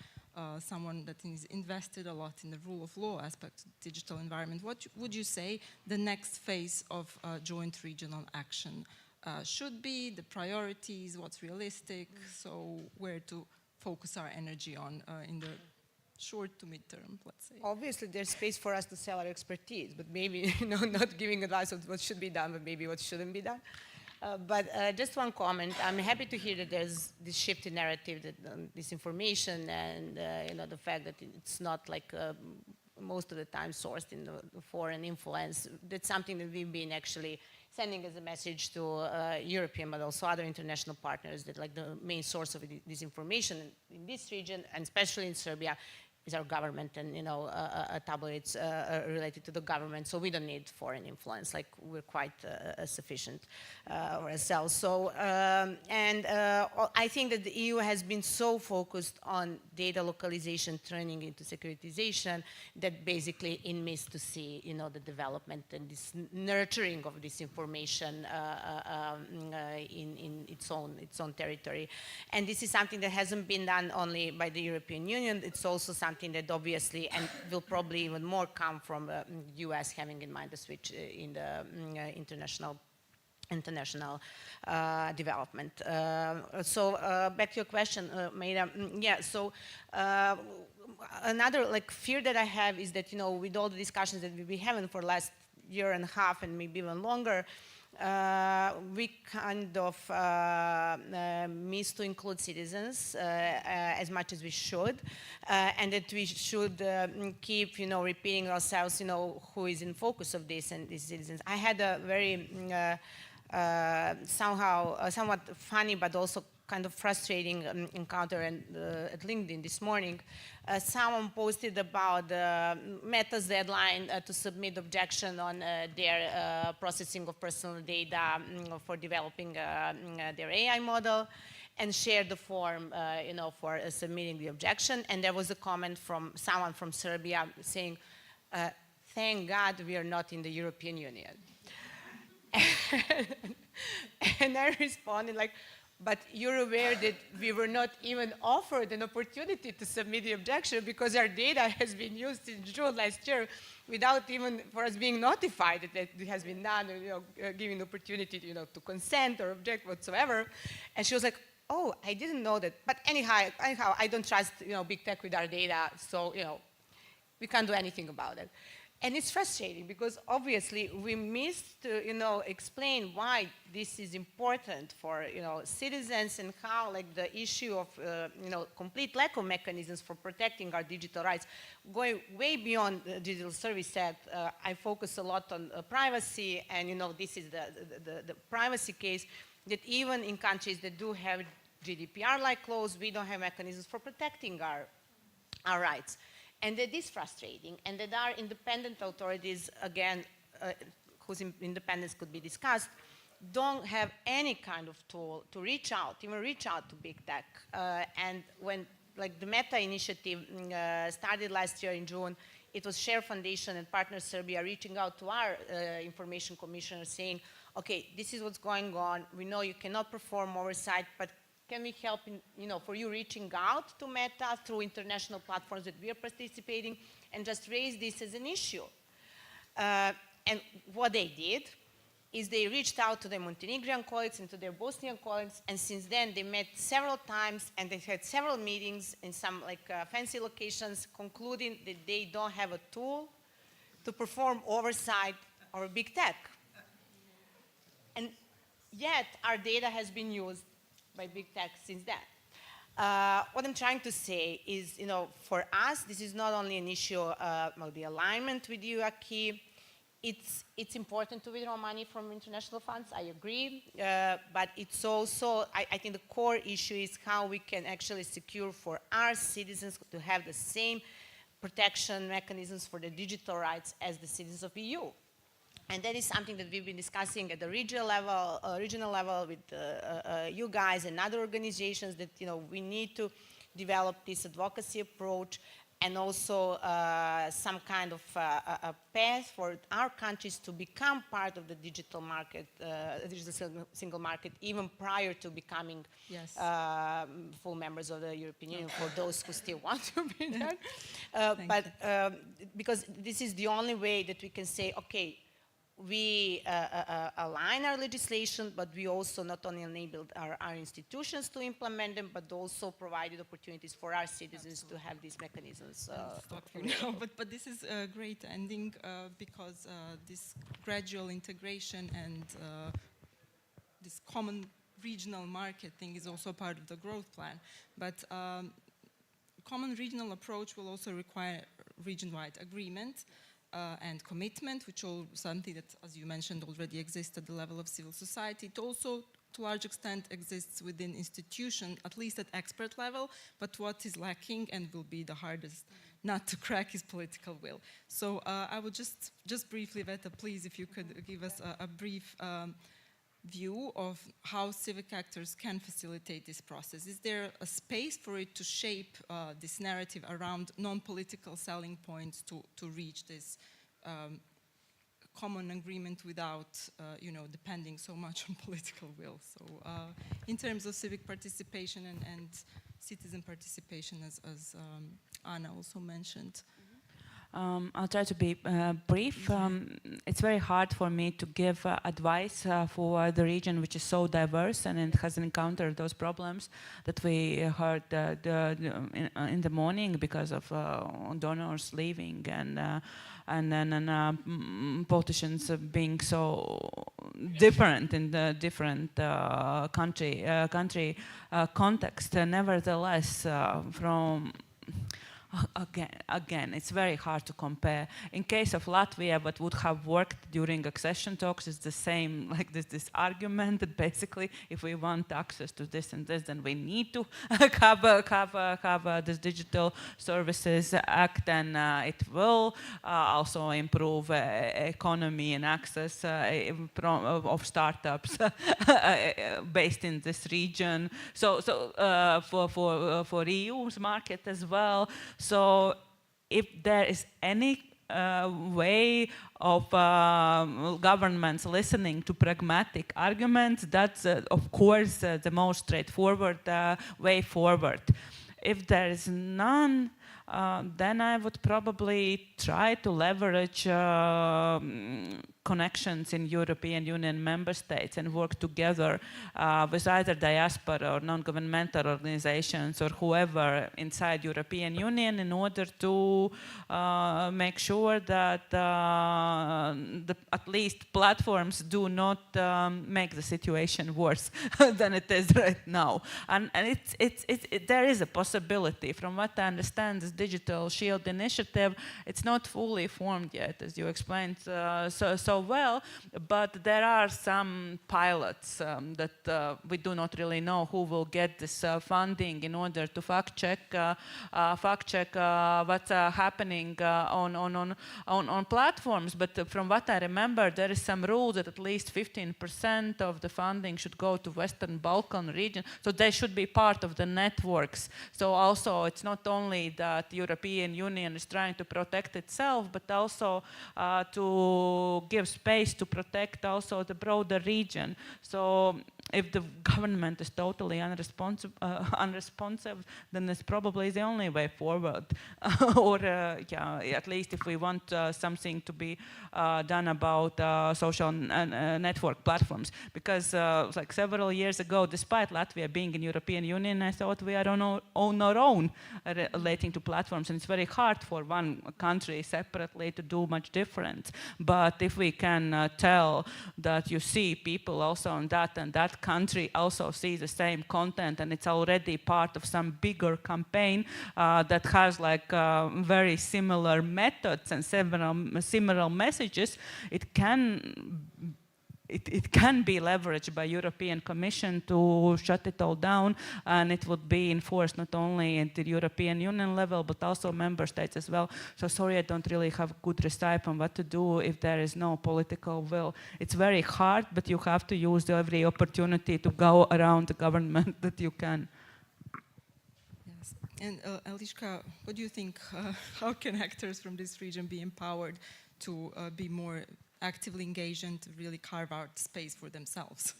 someone that is invested a lot in the rule of law aspect of the digital environment, what would you say the next phase of joint regional action should be, the priorities, what's realistic, so where to focus our energy on in the short to mid-term, let's say? Obviously, there's space for us to sell our expertise, but maybe not giving advice on what should be done, but maybe what shouldn't be done. But just one comment. I'm happy to hear that there's this shift in narrative, that disinformation, and the fact that it's not like most of the time sourced in the foreign influence. That's something that we've been actually sending as a message to European, but also other international partners, that like the main source of disinformation in this region, and especially in Serbia, is our government and tabloids related to the government, so we don't need foreign influence. Like we're quite sufficient ourselves. So I think that the EU has been so focused on data localization turning into securitization that basically it missed to see the development and this nurturing of this information in its own territory. And this is something that hasn't been done only by the European Union. It's also something that obviously, and will probably even more come from the US, having in mind the switch in the international development. So back to your question, Maida. Yeah, so another fear that I have is that, with all the discussions that we've been having for the last year and a half and maybe even longer, we kind of miss to include citizens as much as we should, and that we should keep, repeating ourselves, who is in focus of this and these citizens. I had a very somewhat funny but also kind of frustrating encounter at LinkedIn this morning. Someone posted about Meta's deadline to submit objection on their processing of personal data for developing their AI model, and shared the form, for submitting the objection. And there was a comment from someone from Serbia saying, "Thank God we are not in the European Union." And I responded but you're aware that we were not even offered an opportunity to submit the objection because our data has been used in June last year without even for us being notified that it has been done, giving the opportunity to consent or object whatsoever. And she was like, "Oh, I didn't know that. But anyhow, I don't trust big tech with our data, so we can't do anything about it." And it's frustrating because obviously we missed to explain why this is important for citizens, and how the issue of complete lack of mechanisms for protecting our digital rights, going way beyond the Digital Service Act. I focus a lot on privacy, and this is the privacy case, that even in countries that do have GDPR-like laws, we don't have mechanisms for protecting our rights. And that is frustrating, and that our independent authorities, again, whose independence could be discussed, don't have any kind of tool to even reach out to big tech. And when the Meta initiative started last year in June, it was Share Foundation and Partner Serbia reaching out to our information commissioner saying, "Okay, this is what's going on. We know you cannot perform oversight, but can we help for you reaching out to Meta through international platforms that we are participating, and just raise this as an issue?" And what they did is they reached out to their Montenegrin colleagues and to their Bosnian colleagues, and since then they met several times, and they had several meetings in some fancy locations, concluding that they don't have a tool to perform oversight over big tech. And yet our data has been used by big tech since then. What I'm trying to say is, for us, this is not only an issue of the alignment with EU acquis. It's important to withdraw money from international funds, I agree, but it's also, I think the core issue is how we can actually secure for our citizens to have the same protection mechanisms for the digital rights as the citizens of EU. And that is something that we've been discussing at the regional level with you guys and other organizations, that we need to develop this advocacy approach, and also some kind of a path for our countries to become part of the digital market, digital single market, even prior to becoming full members of the European Union, for those who still want to be there. Because this is the only way that we can say, okay, we align our legislation, but we also not only enabled our institutions to implement them, but also provided opportunities for our citizens to have these mechanisms. But this is a great ending because this gradual integration and this common regional market thing is also part of the growth plan. But common regional approach will also require region-wide agreement and commitment, which is something that, as you mentioned, already exists at the level of civil society. It also, to a large extent, exists within institutions, at least at expert level. But what is lacking and will be the hardest not to crack his political will. So I would just briefly, Veta, please, if you could give us a brief view of how civic actors can facilitate this process. Is there a space for it to shape this narrative around non-political selling points to reach this common agreement without, depending so much on political will? So in terms of civic participation and citizen participation, as Anna also mentioned. I'll try to be brief. It's very hard for me to give advice for the region, which is so diverse and it has encountered those problems that we heard in the morning because of donors leaving and then politicians being so different in the different country context. Nevertheless, from Again, it's very hard to compare. In case of Latvia, what would have worked during accession talks is the same, like this argument that basically, if we want access to this and this, then we need to have this Digital Services Act, and it will also improve economy and access of startups based in this region. So for EU's market as well. So if there is any way of governments listening to pragmatic arguments, that's of course the most straightforward way forward. If there is none, then I would probably try to leverage connections in European Union member states and work together with either diaspora or non-governmental organizations or whoever inside European Union in order to make sure that at least platforms do not make the situation worse than it is right now. And there is a possibility. From what I understand, this Digital Shield initiative, it's not fully formed yet, as you explained so well, but there are some pilots that we do not really know who will get this funding in order to fact check what's happening on platforms. But from what I remember, there is some rule that at least 15% of the funding should go to Western Balkan region, so they should be part of the networks. So also, it's not only that the European Union is trying to protect itself, but also to give space to protect also the broader region. So if the government is totally unresponsive, then it's probably the only way forward. Or at least if we want something to be done about social network platforms. Because like several years ago, despite Latvia being in European Union, I thought we are on our own relating to platforms, and it's very hard for one country separately to do much different. But if we can tell that you see people also in that and that country also see the same content, and it's already part of some bigger campaign that has like very similar methods and similar messages, it can be leveraged by European Commission to shut it all down, and it would be enforced not only at the European Union level, but also member states as well. So sorry, I don't really have a good recipe on what to do if there is no political will. It's very hard, but you have to use every opportunity to go around the government that you can. Yes. And Eliška, what do you think? How can actors from this region be empowered to be more actively engaged and to really carve out space for themselves?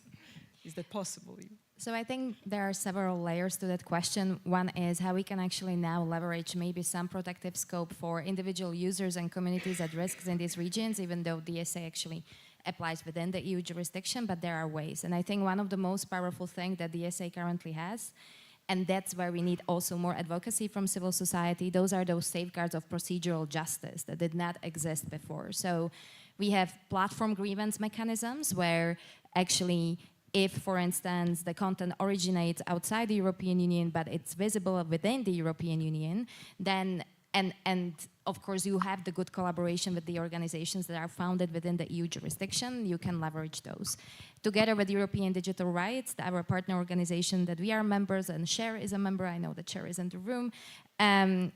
Is that possible? So I think there are several layers to that question. One is how we can actually now leverage maybe some protective scope for individual users and communities at risk in these regions, even though DSA actually applies within the EU jurisdiction, but there are ways. And I think one of the most powerful things that DSA currently has, and that's where we need also more advocacy from civil society, those are those safeguards of procedural justice that did not exist before. So we have platform grievance mechanisms where actually if, for instance, the content originates outside the European Union, but it's visible within the European Union, then and of course, you have the good collaboration with the organizations that are founded within the EU jurisdiction, you can leverage those. Together with European Digital Rights, our partner organization that we are members, and Cher is a member, I know that Cher is in the room,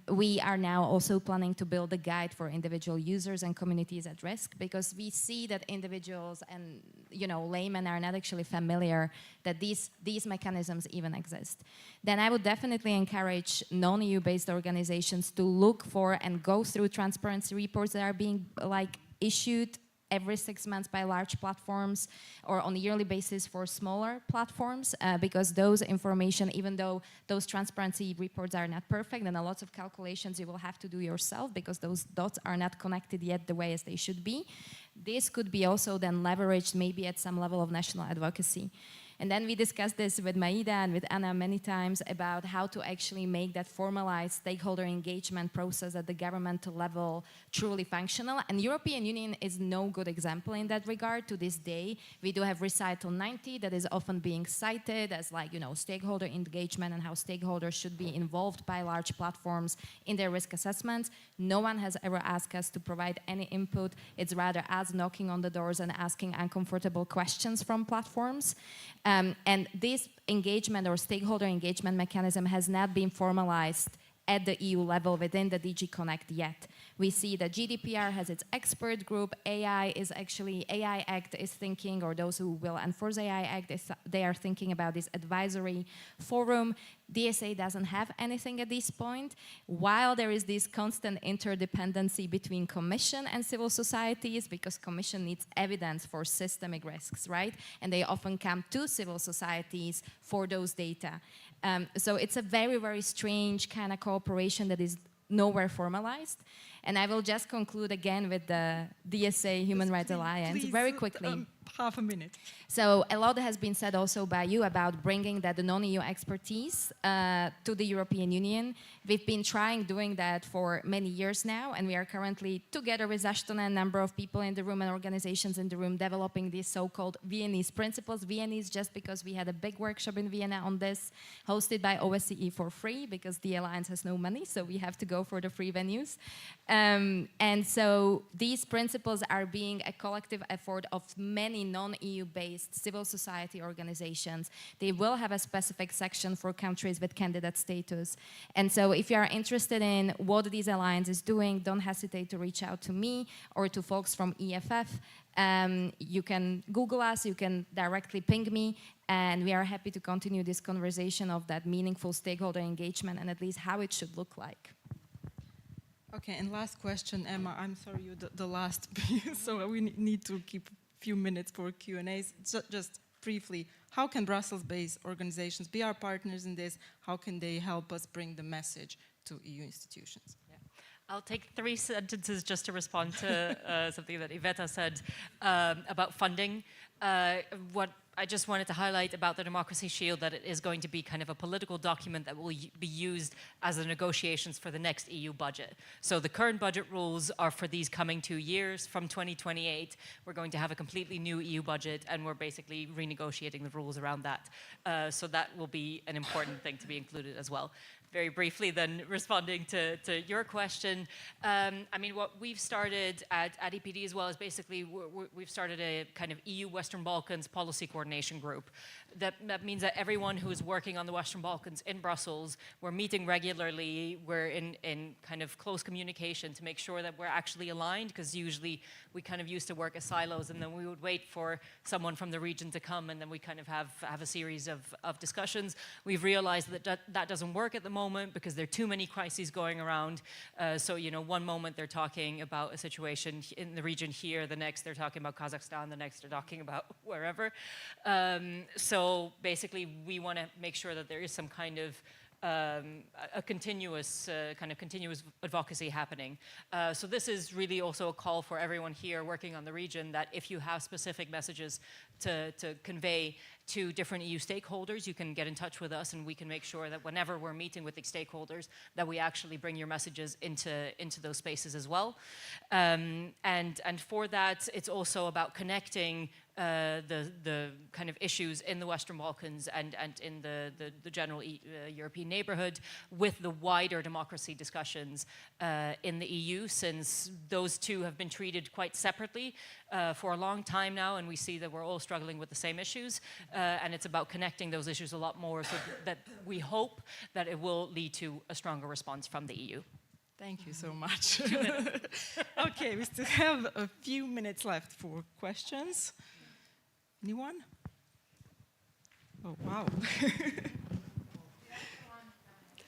we are now also planning to build a guide for individual users and communities at risk, because we see that individuals and laymen are not actually familiar that these mechanisms even exist. Then I would definitely encourage non-EU based organizations to look for and go through transparency reports that are being issued every 6 months by large platforms or on a yearly basis for smaller platforms, because those information, even though those transparency reports are not perfect and a lot of calculations you will have to do yourself because those dots are not connected yet the way as they should be, this could be also then leveraged maybe at some level of national advocacy. And then we discussed this with Maida and with Anna many times about how to actually make that formalized stakeholder engagement process at the governmental level truly functional. And the European Union is no good example in that regard to this day. We do have Recital 90 that is often being cited as stakeholder engagement and how stakeholders should be involved by large platforms in their risk assessments. No one has ever asked us to provide any input. It's rather us knocking on the doors and asking uncomfortable questions from platforms. And this engagement or stakeholder engagement mechanism has not been formalized at the EU level within the DG Connect yet. We see that GDPR has its expert group, AI Act is thinking, or those who will enforce AI Act, they are thinking about this advisory forum. DSA doesn't have anything at this point, while there is this constant interdependency between Commission and civil societies, because Commission needs evidence for systemic risks, right? And they often come to civil societies for those data. So it's a very, very strange kind of cooperation that is nowhere formalized. And I will just conclude again with the DSA Human Rights Alliance very quickly. Half a minute. So a lot has been said also by you about bringing the non-EU expertise to the European Union. We've been doing that for many years now, and we are currently, together with Ashton and a number of people in the room and organizations in the room, developing these so-called Viennese principles. Viennese just because we had a big workshop in Vienna on this, hosted by OSCE for free, because the Alliance has no money, so we have to go for the free venues. And so these principles are being a collective effort of many non-EU based civil society organizations. They will have a specific section for countries with candidate status. And so if you are interested in what these alliances is doing, don't hesitate to reach out to me or to folks from EFF. You can Google us, you can directly ping me, and we are happy to continue this conversation of that meaningful stakeholder engagement and at least how it should look like. Okay, and last question, Emma. I'm sorry, you're the last, so we need to keep a few minutes for Q&As. Just briefly, how can Brussels-based organizations be our partners in this? How can they help us bring the message to EU institutions? I'll take 3 sentences just to respond to something that Iveta said about funding. What I just wanted to highlight about the Democracy Shield, that it is going to be kind of a political document that will be used as the negotiations for the next EU budget. So the current budget rules are for these coming 2 years. From 2028, we're going to have a completely new EU budget, and we're basically renegotiating the rules around that. So that will be an important thing to be included as well. Very briefly then, responding to your question, I mean, what we've started at EPD as well is basically we've started a kind of EU Western Balkans policy coordination group. That means that everyone who is working on the Western Balkans in Brussels, we're meeting regularly, we're in kind of close communication to make sure that we're actually aligned, because usually we kind of used to work as silos, and then we would wait for someone from the region to come, and then we kind of have a series of discussions. We've realized that doesn't work at the moment because there are too many crises going around. So, you know, one moment they're talking about a situation in the region here, the next they're talking about Kazakhstan, the next they're talking about wherever. So basically, we want to make sure that there is some kind of a continuous advocacy happening. So this is really also a call for everyone here working on the region, that if you have specific messages to convey to different EU stakeholders, you can get in touch with us, and we can make sure that whenever we're meeting with the stakeholders, that we actually bring your messages into those spaces as well. And for that, it's also about connecting the kind of issues in the Western Balkans and in the general European neighborhood with the wider democracy discussions in the EU, since those two have been treated quite separately for a long time now, and we see that we're all struggling with the same issues, and it's about connecting those issues a lot more so that we hope that it will lead to a stronger response from the EU. Thank you so much. Okay, we still have a few minutes left for questions. Anyone? Oh, wow.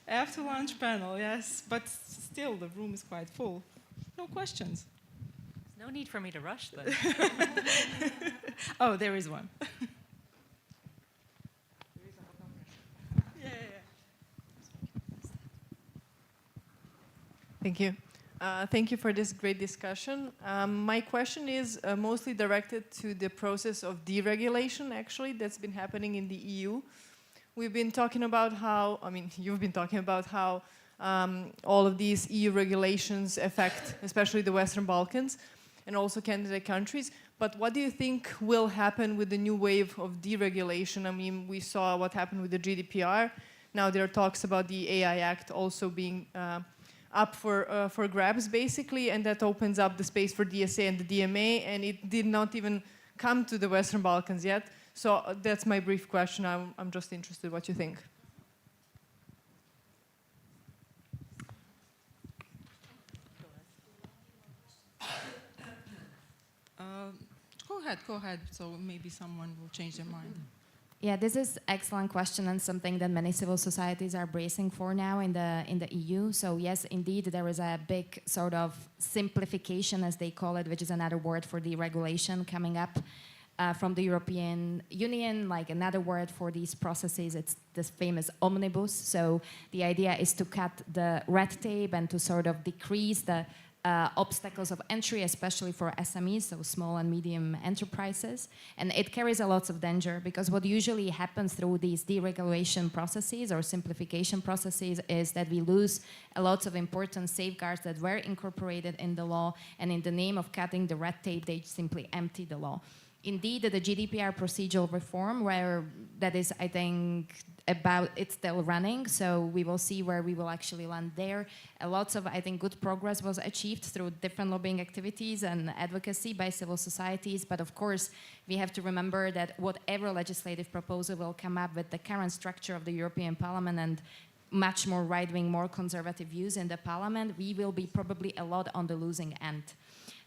After lunch panel, yes, but still the room is quite full. No questions. There's no need for me to rush then. Oh, there is one. Thank you. Thank you for this great discussion. My question is mostly directed to the process of deregulation, actually, that's been happening in the EU. We've been talking about how, I mean, you've been talking about how all of these EU regulations affect especially the Western Balkans and also candidate countries. But what do you think will happen with the new wave of deregulation? I mean, we saw what happened with the GDPR. Now there are talks about the AI Act also being up for grabs, basically, and that opens up the space for DSA and the DMA, and it did not even come to the Western Balkans yet. So that's my brief question. I'm just interested what you think. Go ahead, so maybe someone will change their mind. Yeah, this is excellent question and something that many civil societies are bracing for now in the EU. So yes, indeed, there is a big sort of simplification, as they call it, which is another word for deregulation coming up from the European Union. Like another word for these processes, it's this famous omnibus. So the idea is to cut the red tape and to sort of decrease the obstacles of entry, especially for SMEs, so small and medium enterprises. And it carries a lot of danger, because what usually happens through these deregulation processes or simplification processes is that we lose a lot of important safeguards that were incorporated in the law, and in the name of cutting the red tape, they simply empty the law. Indeed, the GDPR procedural reform, where that is, I think, it's still running, so we will see where we will actually land there. A lot of, I think, good progress was achieved through different lobbying activities and advocacy by civil societies, but of course, we have to remember that whatever legislative proposal will come up with the current structure of the European Parliament and much more right-wing, more conservative views in the Parliament, we will be probably a lot on the losing end.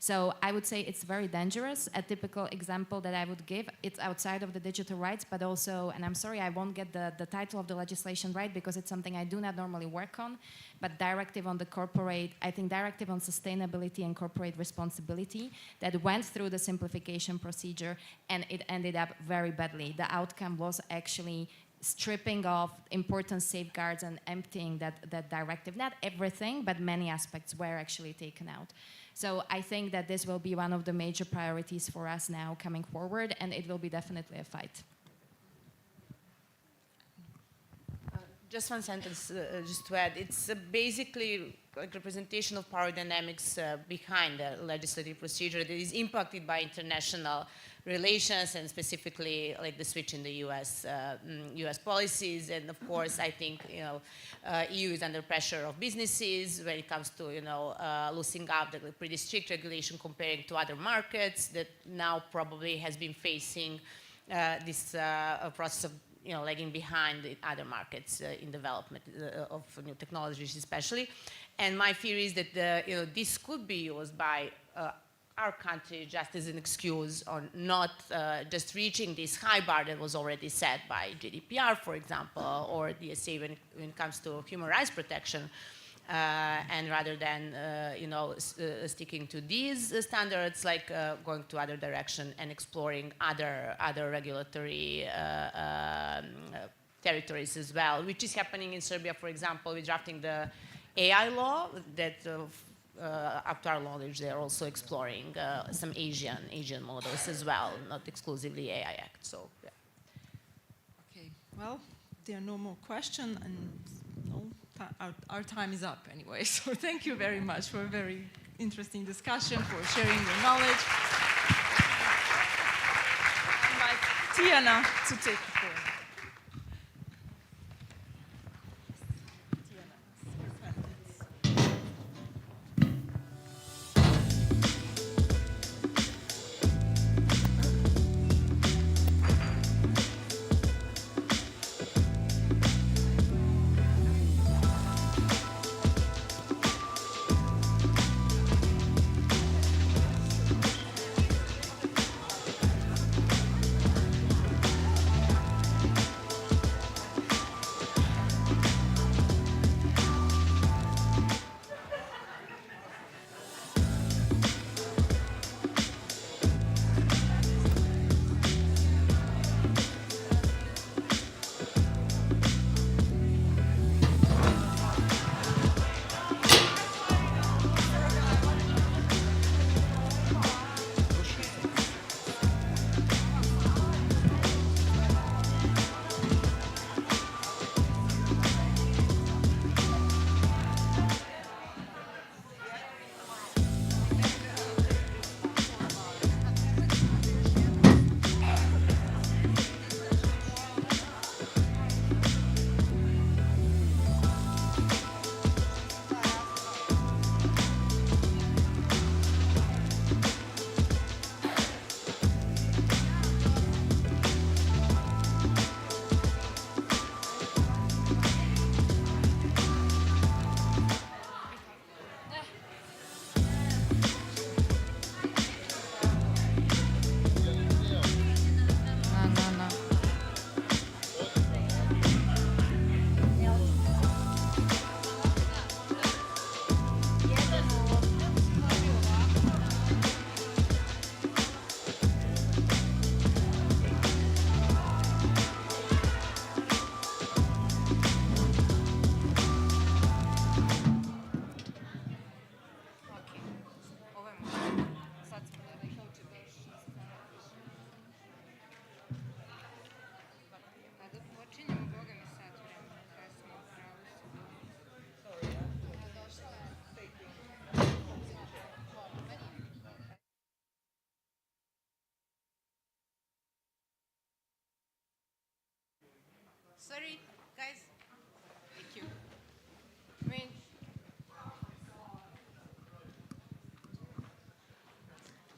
So I would say it's very dangerous. A typical example that I would give, it's outside of the digital rights, but also, and I'm sorry I won't get the title of the legislation right because it's something I do not normally work on, but directive on the corporate, I think directive on sustainability and corporate responsibility that went through the simplification procedure, and it ended up very badly. The outcome was actually stripping off important safeguards and emptying that directive. Not everything, but many aspects were actually taken out. So I think that this will be one of the major priorities for us now coming forward, and it will be definitely a fight. Just one sentence, just to add. It's basically like representation of power dynamics behind the legislative procedure that is impacted by international relations and specifically like the switch in the U.S. U.S. policies. And of course, I think EU is under pressure of businesses when it comes to loosening up the pretty strict regulation comparing to other markets that now probably has been facing this process of lagging behind the other markets in development of new technologies, especially. And my fear is that this could be used by our country just as an excuse on not just reaching this high bar that was already set by GDPR, for example, or DSA when it comes to human rights protection. And rather than sticking to these standards, like going to other direction and exploring other regulatory territories as well, which is happening in Serbia, for example, with drafting the AI law that. Up to our knowledge, they're also exploring some Asian models as well, not exclusively AI Act. So, yeah. Okay. Well, there are no more questions, and our time is up anyway. So thank you very much for a very interesting discussion, for sharing your knowledge. Tiana to take the floor. No, no, no. Sorry, guys. Thank you.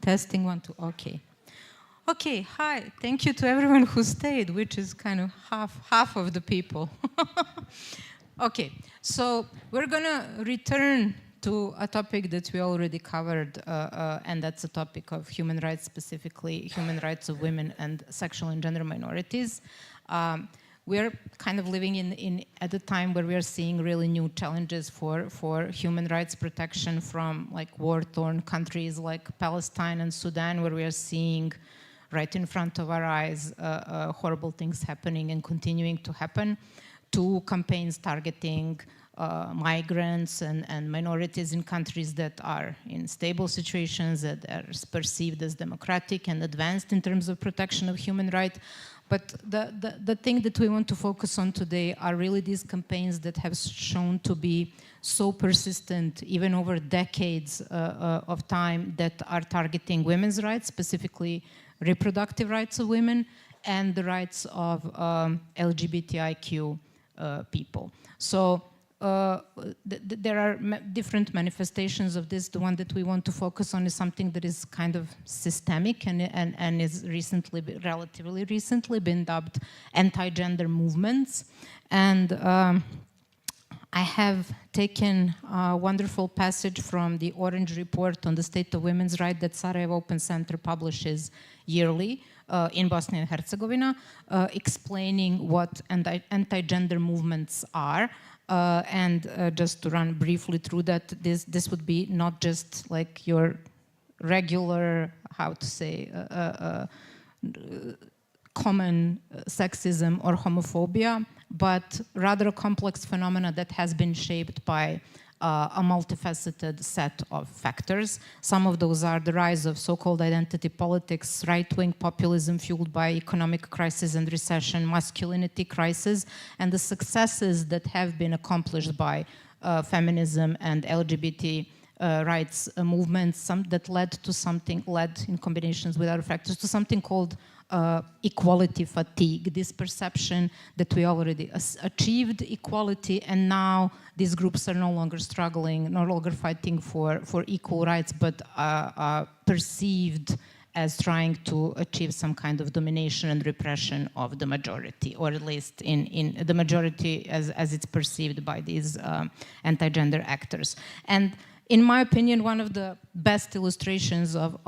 Testing 1, 2, okay. Okay, hi, thank you to everyone who stayed, which is kind of half of the people. Okay, so we're gonna return to a topic that we already covered, and that's a topic of human rights, specifically human rights of women and sexual and gender minorities. We're kind of living at a time where we are seeing really new challenges for human rights protection from like war-torn countries like Palestine and Sudan, where we are seeing right in front of our eyes horrible things happening and continuing to happen, to campaigns targeting migrants and minorities in countries that are in stable situations, that are perceived as democratic and advanced in terms of protection of human rights. But the thing that we want to focus on today are really these campaigns that have shown to be so persistent, even over decades of time, that are targeting women's rights, specifically reproductive rights of women, and the rights of LGBTIQ people. So there are different manifestations of this. The one that we want to focus on is something that is kind of systemic and is relatively recently been dubbed anti-gender movements. And I have taken a wonderful passage from the Orange Report on the State of Women's Rights that Sarajevo Open Center publishes yearly in Bosnia and Herzegovina, explaining what anti-gender movements are. Just to run briefly through that, this would be not just like your regular, how to say, common sexism or homophobia, but rather a complex phenomena that has been shaped by a multifaceted set of factors. Some of those are the rise of so-called identity politics, right-wing populism fueled by economic crisis and recession, masculinity crisis, and the successes that have been accomplished by feminism and LGBT rights movements, that led in combinations with other factors, to something called equality fatigue, this perception that we already achieved equality and now these groups are no longer struggling, no longer fighting for equal rights, but perceived as trying to achieve some kind of domination and repression of the majority, or at least in the majority as it's perceived by these anti-gender actors. And in my opinion, one of the best illustrations of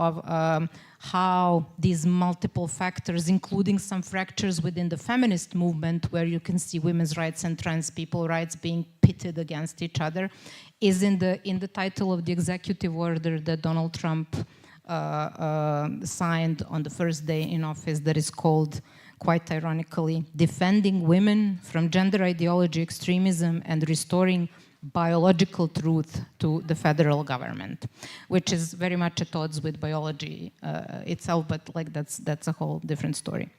how these multiple factors, including some fractures within the feminist movement, where you can see women's rights and trans people rights being pitted against each other, is in the title of the executive order that Donald Trump signed on the first day in office, that is called, quite ironically, Defending Women from Gender Ideology Extremism and Restoring Biological Truth to the Federal Government, which is very much at odds with biology itself, but like that's a whole different story.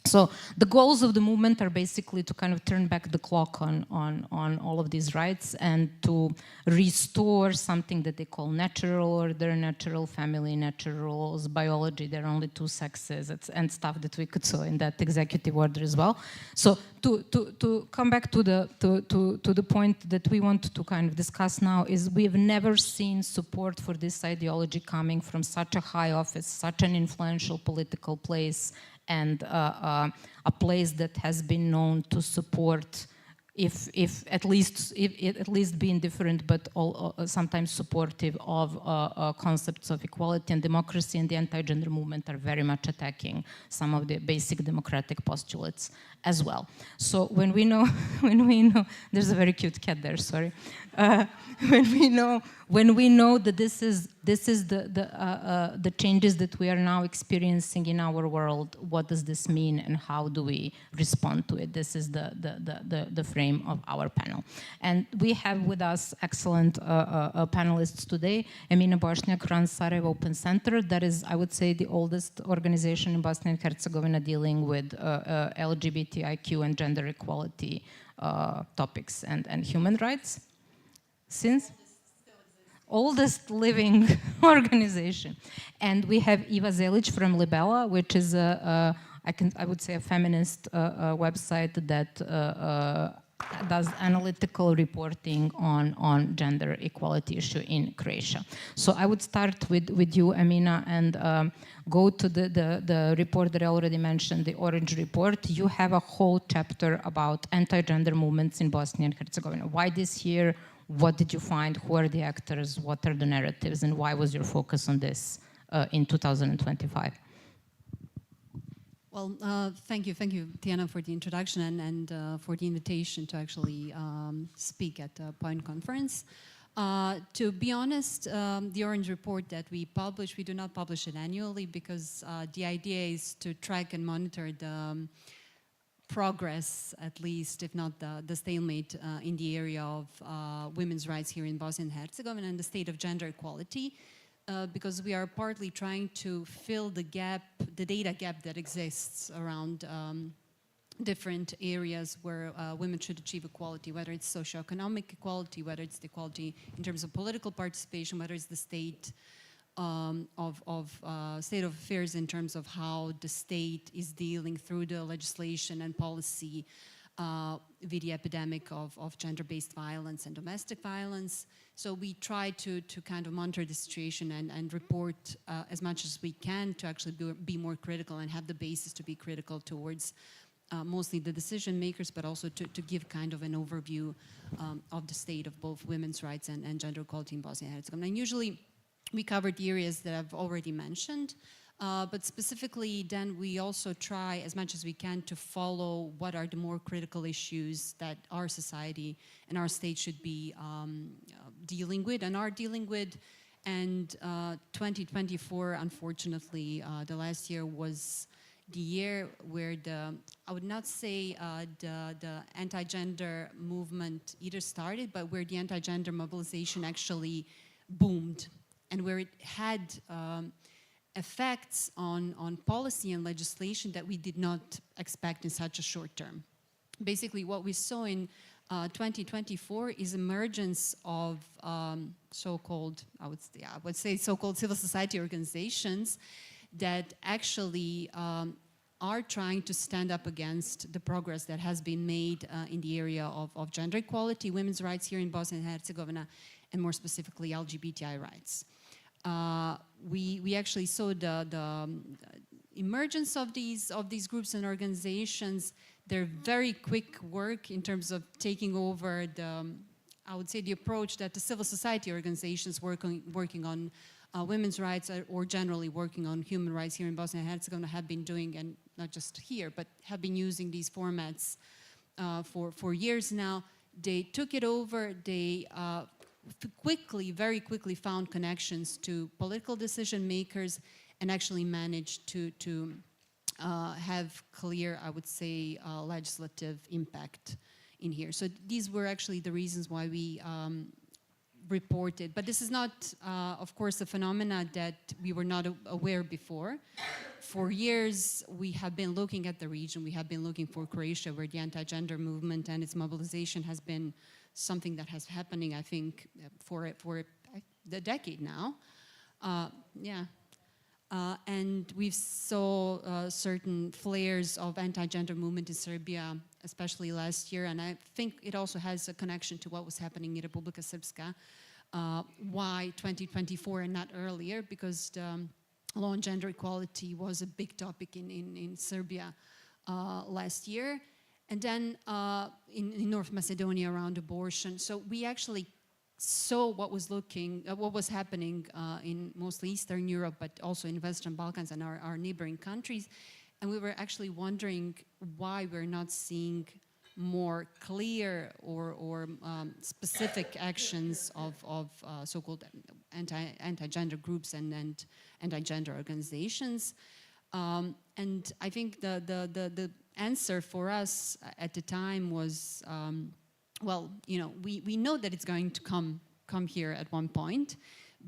So the goals of the movement are basically to kind of turn back the clock on all of these rights and to restore something that they call natural order, natural family, natural roles, biology. There are only two sexes and stuff that we could saw in that executive order as well. So to come back to the point that we want to kind of discuss now is we've never seen support for this ideology coming from such a high office, such an influential political place, and a place that has been known to support, if at least being different, but sometimes supportive of concepts of equality and democracy. And the anti-gender movement are very much attacking some of the basic democratic postulates as well. So when we know, there's a very cute cat there. Sorry. When we know that this is the changes that we are now experiencing in our world, what does this mean and how do we respond to it? This is the frame of our panel. And we have with us excellent panelists today. Emina Bošnjak runs Sarajevo Open Center. That is, I would say, the oldest organization in Bosnia and Herzegovina dealing with LGBTIQ and gender equality topics and human rights. Since oldest living organization. And we have Iva Zelic from Libella, which is I would say a feminist website that does analytical reporting on gender equality issue in Croatia. So I would start with you, Emina, and go to the report that I already mentioned, the Orange Report. You have a whole chapter about anti-gender movements in Bosnia and Herzegovina. Why this year? What did you find? Who are the actors? What are the narratives? And why was your focus on this in 2025? Well, thank you, Tiana, for the introduction and for the invitation to actually speak at the Point Conference. To be honest, the Orange Report that we publish, we do not publish it annually because the idea is to track and monitor the progress, at least, if not the stalemate in the area of women's rights here in Bosnia and Herzegovina and the state of gender equality, because we are partly trying to fill the gap, the data gap that exists around different areas where women should achieve equality, whether it's socioeconomic equality, whether it's the equality in terms of political participation, whether it's the state state of affairs in terms of how the state is dealing through the legislation and policy with the epidemic of gender-based violence and domestic violence. So we try to kind of monitor the situation and report as much as we can to actually be more critical and have the basis to be critical towards mostly the decision makers, but also to give kind of an overview of the state of both women's rights and gender equality in Bosnia and Herzegovina. And usually we covered the areas that I've already mentioned, but specifically then we also try as much as we can to follow what are the more critical issues that our society and our state should be dealing with and are dealing with. And 2024, unfortunately, the last year was the year where I would not say the anti-gender movement either started, but where the anti-gender mobilization actually boomed, and where it had effects on policy and legislation that we did not expect in such a short term. Basically, what we saw in 2024 is emergence of so-called, I would say so-called civil society organizations that actually are trying to stand up against the progress that has been made in the area of gender equality, women's rights here in Bosnia and Herzegovina, and more specifically LGBTI rights. We actually saw the emergence of these groups and organizations, their very quick work in terms of taking over I would say the approach that the civil society organizations working on women's rights or generally working on human rights here in Bosnia and Herzegovina have been doing, and not just here, but have been using these formats for years now. They took it over, they very quickly found connections to political decision makers and actually managed to have clear, I would say, legislative impact in here. So these were actually the reasons why we reported. But this is not, of course, a phenomena that we were not aware before. For years, we have been looking at the region. We have been looking for Croatia, where the anti-gender movement and its mobilization has been something that has happening, I think, for a decade now. And we saw certain flares of anti-gender movement in Serbia, especially last year, and I think it also has a connection to what was happening in Republika Srpska. Why 2024 and not earlier? Because the law on gender equality was a big topic in Serbia last year. And then in North Macedonia around abortion. So we actually saw what was happening in mostly Eastern Europe, but also in Western Balkans and our neighboring countries. And we were actually wondering why we're not seeing more clear or specific actions of so-called anti-gender groups and anti-gender organizations. And I think the answer for us at the time was, well, you know, we know that it's going to come here at one point,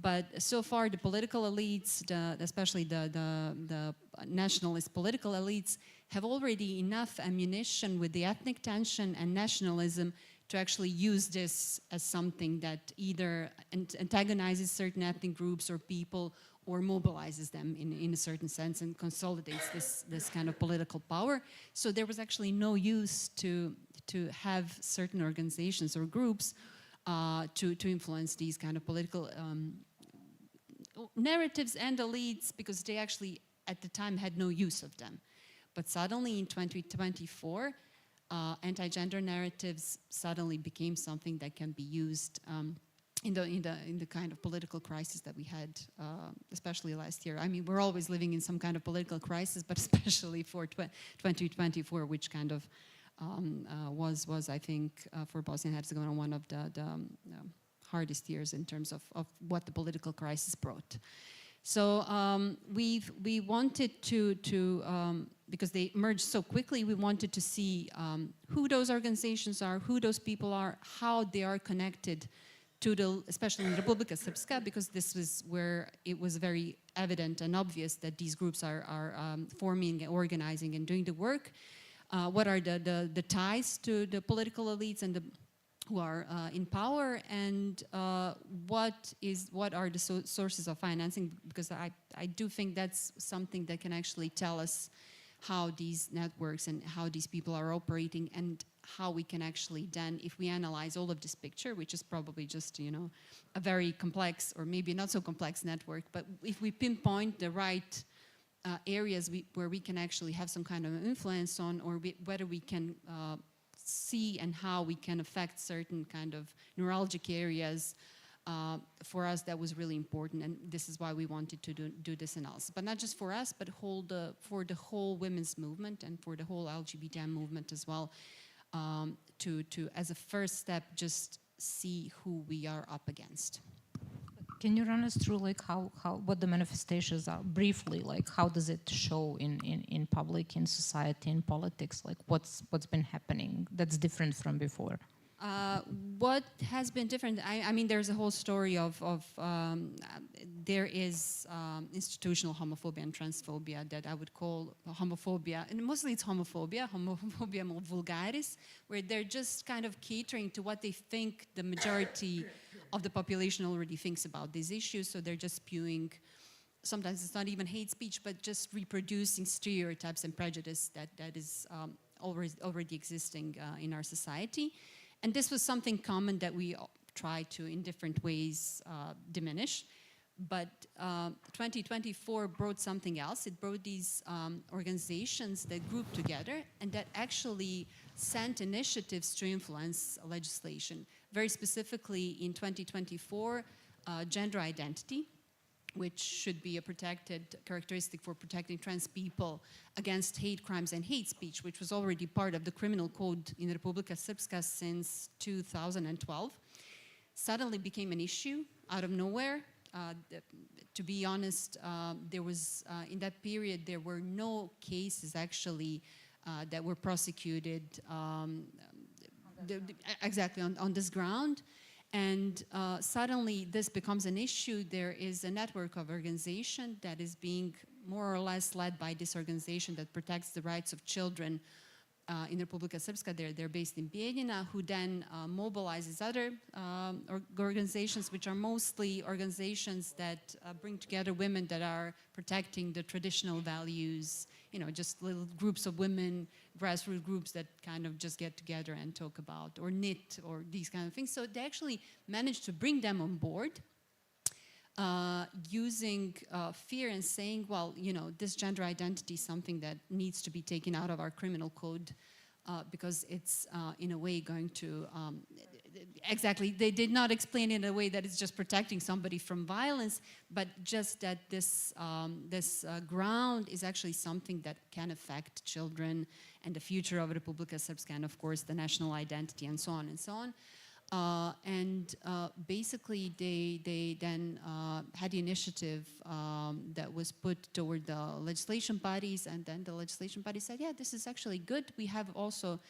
but so far the political elites, especially the nationalist political elites, have already enough ammunition with the ethnic tension and nationalism to actually use this as something that either antagonizes certain ethnic groups or people or mobilizes them in a certain sense and consolidates this kind of political power. So there was actually no use to have certain organizations or groups to influence these kind of political narratives and elites, because they actually at the time had no use of them. But suddenly in 2024, anti-gender narratives suddenly became something that can be used in the kind of political crisis that we had, especially last year. I mean, we're always living in some kind of political crisis, but especially for 2024, which kind of was I think, for Bosnia and Herzegovina, one of the hardest years in terms of what the political crisis brought. So we wanted to because they emerged so quickly, we wanted to see who those organizations are, who those people are, how they are connected to especially in Republika Srpska, because this was where it was very evident and obvious that these groups are forming and organizing and doing the work. What are the ties to the political elites and who are in power, and what are the sources of financing? Because I do think that's something that can actually tell us how these networks and how these people are operating, and how we can actually then, if we analyze all of this picture, which is probably just, you know, a very complex or maybe not so complex network, but if we pinpoint the right areas where we can actually have some kind of influence on, or whether we can see and how we can affect certain kind of neuralgic areas, for us that was really important, and this is why we wanted to do this analysis. But not just for us, but for the whole women's movement and for the whole LGBTI movement as well, to as a first step just see who we are up against. Can you run us through like what the manifestations are briefly? Like how does it show in public, in society, in politics? Like what's been happening that's different from before? What has been different? I mean, there's a whole story of there is institutional homophobia and transphobia that I would call homophobia, and mostly it's homophobia vulgaris, where they're just kind of catering to what they think the majority of the population already thinks about these issues. So they're just spewing sometimes it's not even hate speech, but just reproducing stereotypes and prejudice that is already existing in our society. And this was something common that we try to, in different ways, diminish. But 2024 brought something else. It brought these organizations that grouped together and that actually sent initiatives to influence legislation. Very specifically in 2024, gender identity, which should be a protected characteristic for protecting trans people against hate crimes and hate speech, which was already part of the criminal code in Republika Srpska since 2012, suddenly became an issue out of nowhere. To be honest, there was, in that period, there were no cases actually that were prosecuted exactly on this ground. And suddenly this becomes an issue. There is a network of organization that is being more or less led by this organization that protects the rights of children in Republika Srpska. They're based in Bijeljina, who then mobilizes other organizations, which are mostly organizations that bring together women that are protecting the traditional values, you know, just little groups of women, grassroots groups that kind of just get together and talk about, or knit, or these kind of things. So they actually managed to bring them on board using fear and saying, well, you know, this gender identity is something that needs to be taken out of our criminal code because it's in a way going to, exactly, they did not explain it in a way that it's just protecting somebody from violence, but just that this, ground is actually something that can affect children and the future of Republika Srpska, and of course the national identity and so on and so on. Basically, they then had the initiative that was put toward the legislation bodies, and then the legislation bodies said, yeah, this is actually good. We have also,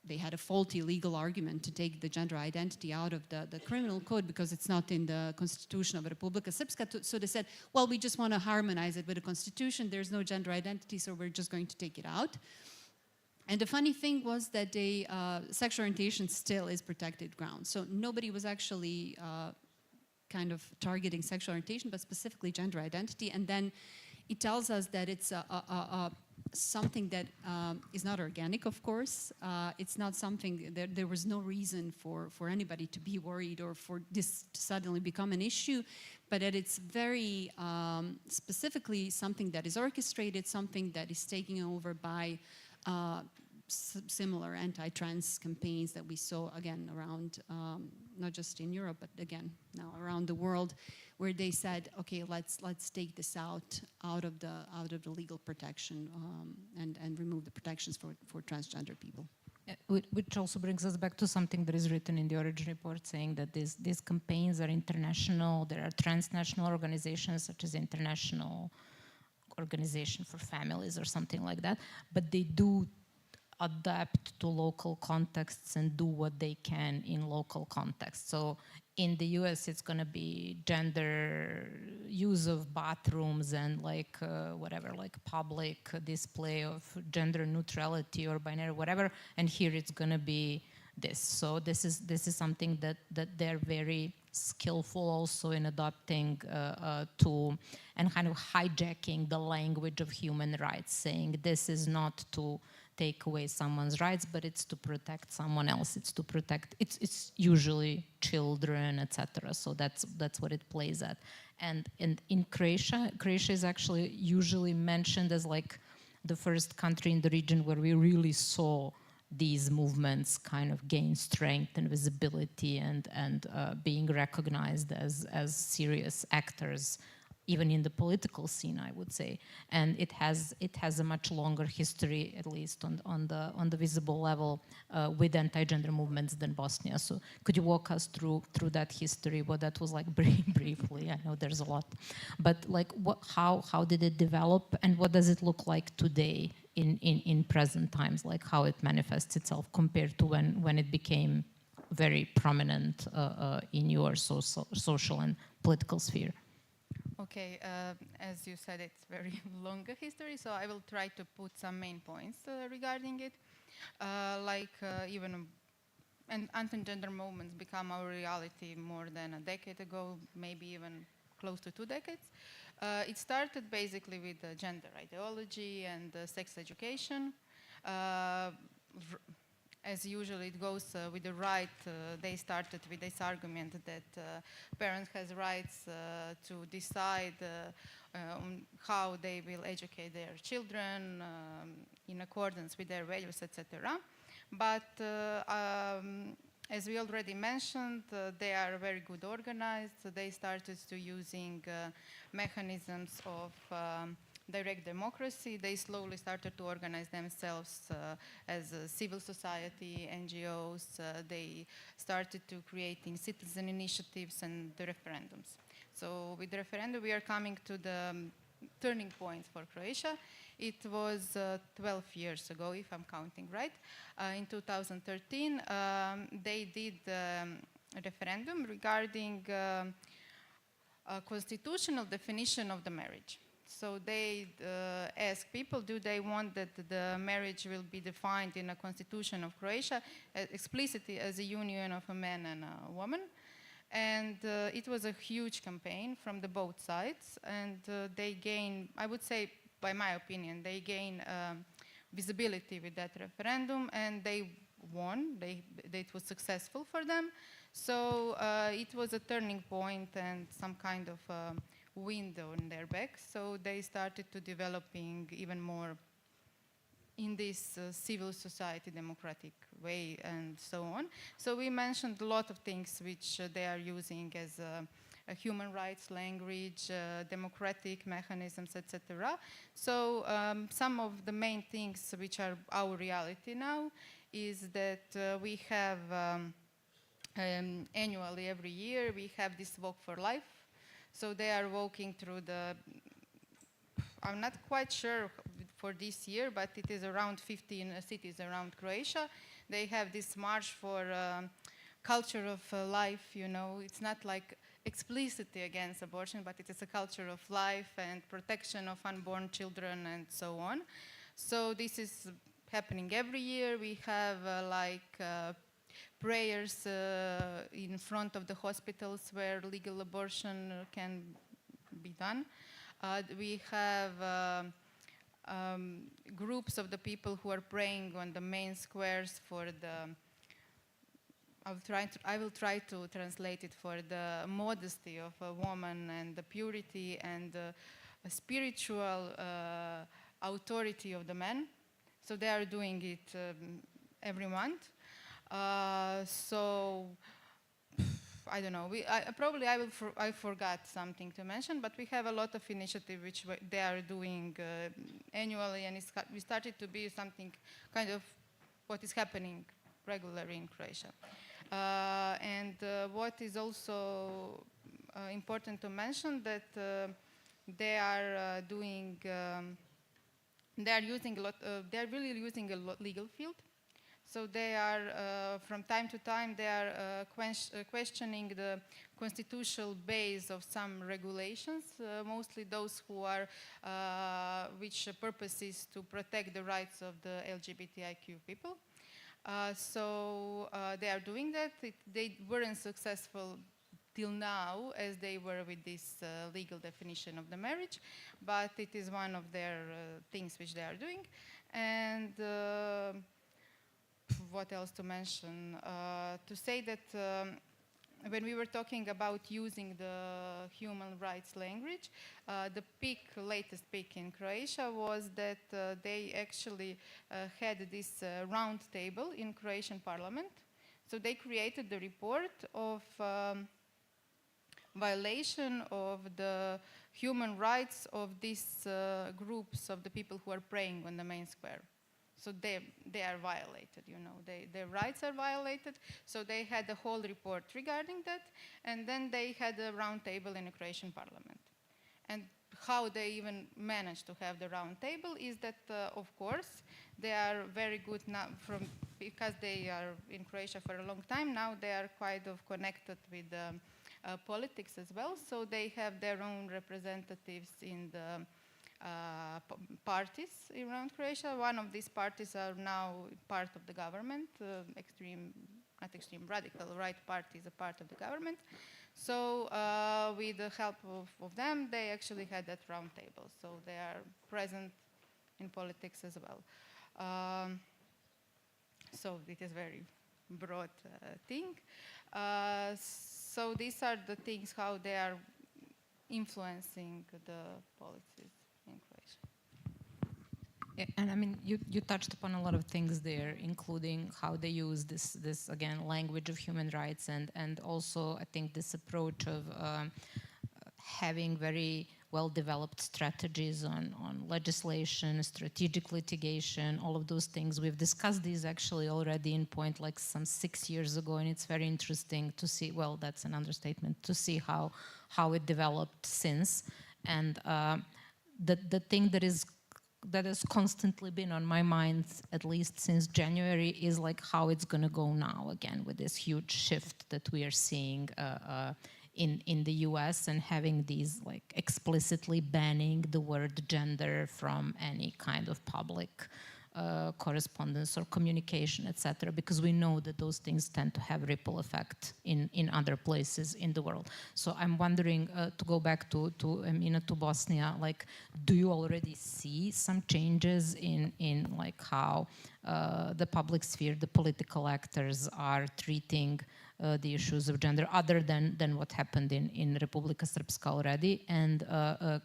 they had a faulty legal argument to take the gender identity out of the criminal code because it's not in the constitution of Republika Srpska. So they said, well, we just want to harmonize it with the constitution. There's no gender identity, so we're just going to take it out. And the funny thing was that sexual orientation still is protected ground. So nobody was actually kind of targeting sexual orientation, but specifically gender identity. And then it tells us that it's something that is not organic, of course. It's not something that there was no reason for anybody to be worried or for this to suddenly become an issue, but that it's very specifically something that is orchestrated, something that is taken over by similar anti-trans campaigns that we saw again around, not just in Europe, but again now around the world, where they said, okay, let's take this out of the legal protection and remove the protections for transgender people. Which also brings us back to something that is written in the Origin report, saying that these campaigns are international. There are transnational organizations such as International Organization for Families or something like that, but they do adapt to local contexts and do what they can in local contexts. So in the US, it's going to be gender use of bathrooms and like whatever, like public display of gender neutrality or binary, whatever. And here it's going to be this. So this is something that they're very skillful also in adopting to and kind of hijacking the language of human rights, saying this is not to take away someone's rights, but it's to protect someone else. It's to protect. It's usually children, etc. So that's what it plays at. And in Croatia is actually usually mentioned as like the first country in the region where we really saw these movements kind of gain strength and visibility and being recognized as serious actors, even in the political scene, I would say. And it has a much longer history, at least on the visible level, with anti-gender movements than Bosnia. So could you walk us through that history, what that was like briefly? I know there's a lot, but like how did it develop, and what does it look like today in present times, like how it manifests itself compared to when it became very prominent in your social and political sphere? Okay, as you said, it's very longer history, so I will try to put some main points regarding it. Even anti-gender movements become our reality more than a decade ago, maybe even close to 2 decades. It started basically with gender ideology and sex education. As usually it goes with the right, they started with this argument that parents has rights to decide on how they will educate their children in accordance with their values, etc. But as we already mentioned, they are very good organized. So they started to using mechanisms of direct democracy. They slowly started to organize themselves as a civil society, NGOs. They started to creating citizen initiatives and the referendums. So with the referendum, we are coming to the turning point for Croatia. It was 12 years ago, if I'm counting right. In 2013, they did a referendum regarding a constitutional definition of the marriage. So they ask people, do they want that the marriage will be defined in a constitution of Croatia explicitly as a union of a man and a woman? And it was a huge campaign from the both sides, and they gain, I would say, by my opinion, they gain visibility with that referendum, and they won. It was successful for them. So it was a turning point and some kind of window in their back. So they started to developing even more in this civil society democratic way and so on. So we mentioned a lot of things which they are using as a human rights language, democratic mechanisms, etc. So some of the main things which are our reality now is that we have annually every year we have this Walk for Life. So they are walking through the, I'm not quite sure for this year, but it is around 15 cities around Croatia. They have this march for culture of life, you know. It's not like explicitly against abortion, but it is a culture of life and protection of unborn children and so on. So this is happening every year. We have prayers in front of the hospitals where legal abortion can be done. We have groups of the people who are praying on the main squares for the, I will try to translate it, for the modesty of a woman and the purity and the spiritual authority of the man. So they are doing it every month. So I don't know. I forgot something to mention, but we have a lot of initiatives which they are doing annually, and we started to be something kind of what is happening regularly in Croatia. And what is also important to mention that they are doing, they are using a lot. They are really using a legal field. So they are, from time to time, they are questioning the constitutional base of some regulations, mostly those who are, which purpose is to protect the rights of the LGBTIQ people. So they are doing that. They weren't successful till now as they were with this legal definition of the marriage, but it is one of their things which they are doing. And what else to mention? To say that when we were talking about using the human rights language, the latest peak in Croatia was that they actually had this round table in Croatian parliament. So they created the report of violation of the human rights of these groups of the people who are praying on the main square. So they are violated, you know, their rights are violated. So they had a whole report regarding that, and then they had a round table in the Croatian parliament. And how they even managed to have the round table is that, of course, they are very good now because they are in Croatia for a long time now. They are quite connected with politics as well. So they have their own representatives in the parties around Croatia. One of these parties are now part of the government, radical right party is a part of the government. So with the help of them, they actually had that round table. So they are present in politics as well. So it is very broad thing. So these are the things how they are influencing the policies in Croatia. And I mean, you touched upon a lot of things there, including how they use this again, language of human rights, and also I think this approach of having very well-developed strategies on legislation, strategic litigation, all of those things. We've discussed these actually already in point like some 6 years ago, and it's very interesting to see, well, that's an understatement, to see how it developed since. And the thing that has constantly been on my mind, at least since January, is like how it's going to go now again with this huge shift that we are seeing in the US, and having these like explicitly banning the word gender from any kind of public correspondence or communication, etc., because we know that those things tend to have ripple effect in other places in the world. So I'm wondering, to go back to Bosnia, like, do you already see some changes in like how the public sphere, the political actors are treating the issues of gender, other than what happened in Republika Srpska already? And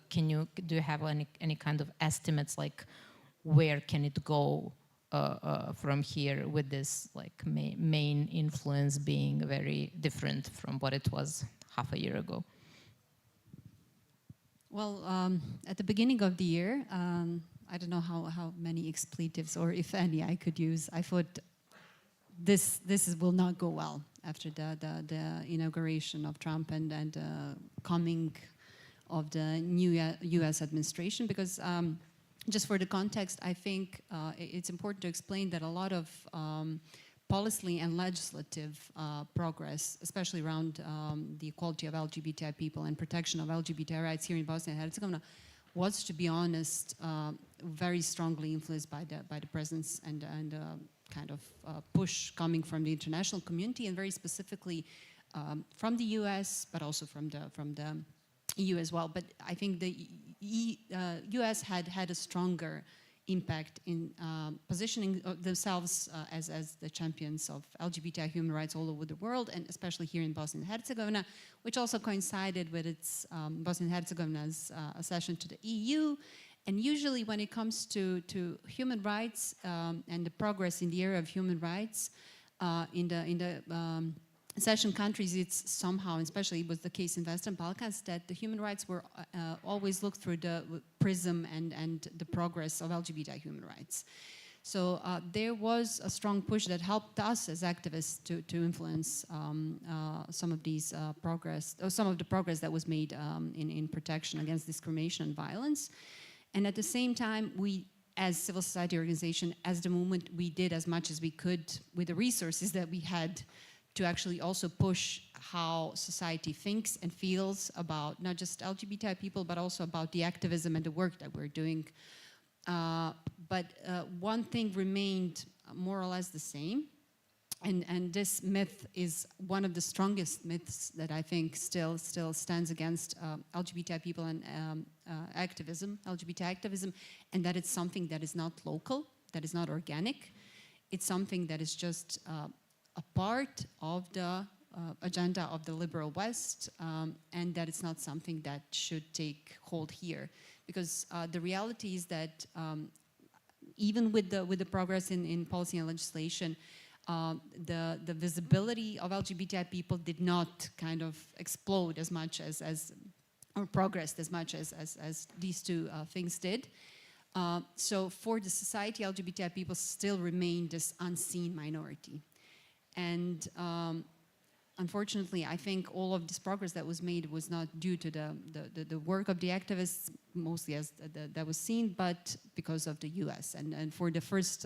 do you have any kind of estimates, like where can it go from here, with this like main influence being very different from what it was half a year ago? Well, at the beginning of the year, I don't know how many expletives, or if any, I could use. I thought this will not go well after the inauguration of Trump and coming of the new U.S. administration, because just for the context, I think it's important to explain that a lot of policy and legislative progress, especially around the equality of LGBTI people and protection of LGBTI rights here in Bosnia and Herzegovina, was, to be honest, very strongly influenced by the presence and kind of push coming from the international community, and very specifically from the U.S., but also from the EU as well. But I think the U.S. had a stronger impact in positioning themselves as the champions of LGBTI human rights all over the world, and especially here in Bosnia and Herzegovina, which also coincided with its Bosnia and Herzegovina's accession to the EU. And usually when it comes to human rights and the progress in the area of human rights in the accession countries, it's somehow, especially it was the case in Western Balkans, that the human rights were always looked through the prism and the progress of LGBTI human rights. So there was a strong push that helped us as activists to influence some of these some of the progress that was made in protection against discrimination and violence. And at the same time, we, as civil society organization, as the movement, we did as much as we could with the resources that we had to actually also push how society thinks and feels about not just LGBTI people, but also about the activism and the work that we're doing. But one thing remained more or less the same, and this myth is one of the strongest myths that I think still stands against LGBTI people and activism, LGBT activism, and that it's something that is not local, that is not organic. It's something that is just a part of the agenda of the liberal West, and that it's not something that should take hold here. Because the reality is that even with the progress in policy and legislation, the visibility of LGBTI people did not kind of explode as much as or progressed as much as these two things did. So for the society, LGBTI people still remain this unseen minority. And unfortunately, I think all of this progress that was made was not due to the work of the activists, mostly as that was seen, but because of the US. And for the first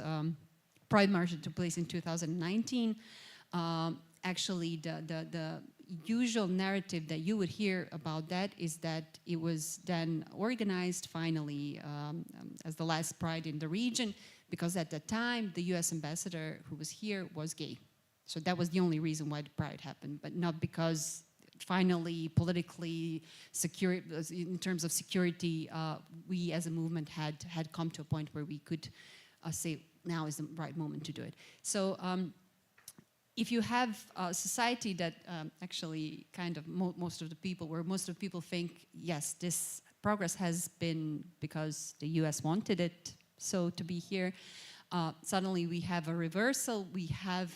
Pride March that took place in 2019, actually the usual narrative that you would hear about that is that it was then organized finally as the last Pride in the region, because at the time the US ambassador who was here was gay. So that was the only reason why the Pride happened, but not because finally politically secure, in terms of security, we as a movement had come to a point where we could say now is the right moment to do it. So if you have a society that actually kind of most of the people think, yes, this progress has been because the US wanted it so to be here, suddenly we have a reversal. We have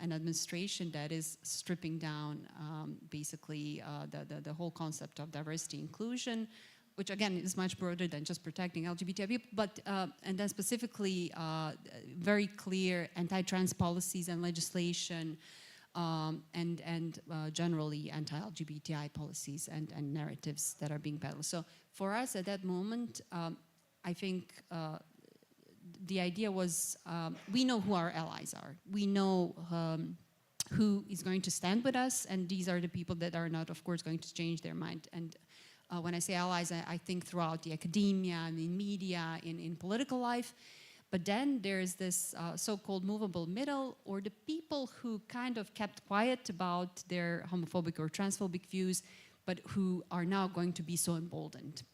an administration that is stripping down basically the whole concept of diversity inclusion, which again is much broader than just protecting LGBTI people, but and then specifically very clear anti-trans policies and legislation, and generally anti-LGBTI policies and narratives that are being peddled. So for us at that moment, I think the idea was we know who our allies are. We know who is going to stand with us, and these are the people that are not, of course, going to change their mind. And when I say allies, I think throughout the academia, and in media, in political life. But then there's this so-called movable middle, or the people who kind of kept quiet about their homophobic or transphobic views, but who are now going to be so emboldened.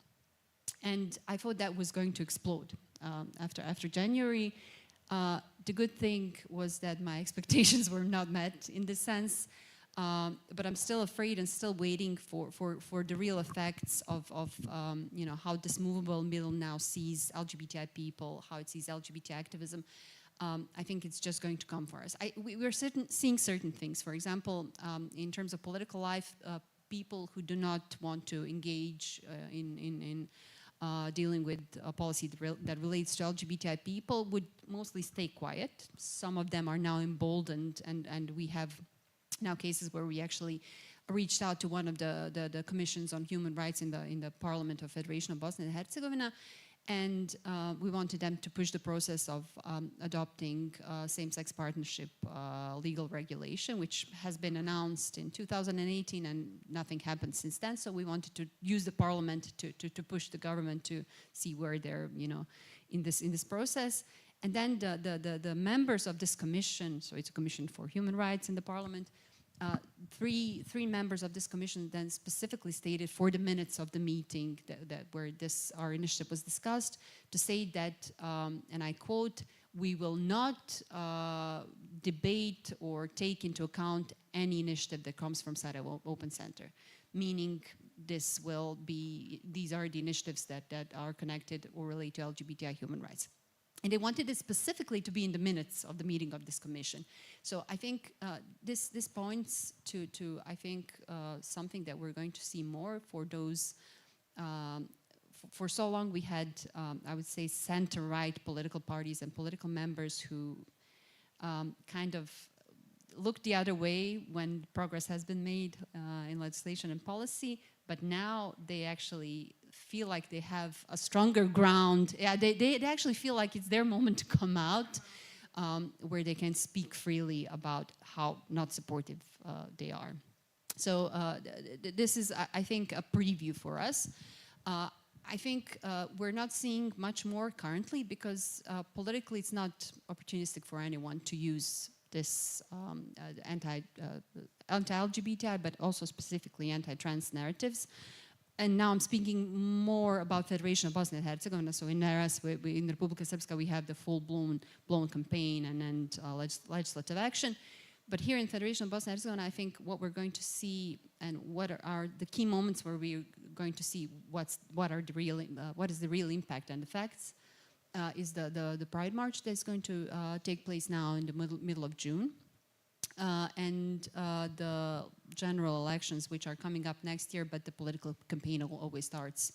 And I thought that was going to explode after January. The good thing was that my expectations were not met in this sense. But I'm still afraid and still waiting for the real effects of you know, how this movable middle now sees LGBTI people, how it sees LGBT activism. I think it's just going to come for us. We're seeing certain things. For example, in terms of political life, people who do not want to engage in dealing with a policy that relates to LGBTI people would mostly stay quiet. Some of them are now emboldened, and we have now cases where we actually reached out to one of the commissions on human rights in the Parliament of Federation of Bosnia and Herzegovina, and we wanted them to push the process of adopting same-sex partnership legal regulation, which has been announced in 2018, and nothing happened since then. So we wanted to use the Parliament to push the government to see where they're, you know, in this process. And then the members of this commission, so it's a commission for human rights in the Parliament, three members of this commission then specifically stated for the minutes of the meeting where our initiative was discussed, to say that, and I quote, "We will not debate or take into account any initiative that comes from Sarajevo Open Center," meaning these are the initiatives that are connected or relate to LGBTI human rights. And they wanted it specifically to be in the minutes of the meeting of this commission. So I think this points to I think, something that we're going to see more for those. For so long we had, I would say, center-right political parties and political members who kind of looked the other way when progress has been made in legislation and policy, but now they actually feel like they have a stronger ground. Yeah, they actually feel like it's their moment to come out, where they can speak freely about how not supportive they are. So this is, I think, a preview for us. I think we're not seeing much more currently because politically it's not opportunistic for anyone to use this anti-LGBTI, but also specifically anti-trans narratives. And now I'm speaking more about Federation of Bosnia and Herzegovina. So in RS, in Republika Srpska, we have the full-blown campaign and legislative action. But here in Federation of Bosnia and Herzegovina, I think what we're going to see and what are the key moments where we're going to see what is the real impact and effects is the Pride March that's going to take place now in the middle of June. And the general elections, which are coming up next year, but the political campaign always starts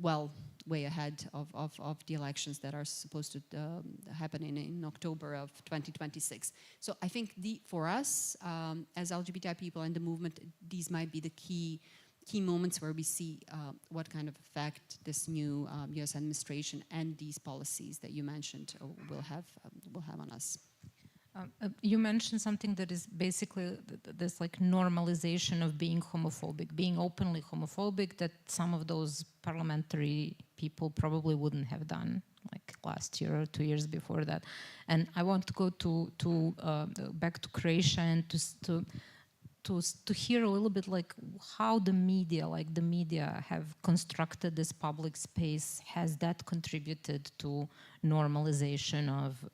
well way ahead of the elections that are supposed to happen in October of 2026. So I think for us, as LGBTI people and the movement, these might be the key moments where we see what kind of effect this new US administration and these policies that you mentioned will have on us. You mentioned something that is basically this like normalization of being homophobic, being openly homophobic, that some of those parliamentary people probably wouldn't have done like last year or 2 years before that. And I want to go back to Croatia and to to hear a little bit like how the media have constructed this public space. Has that contributed to normalization of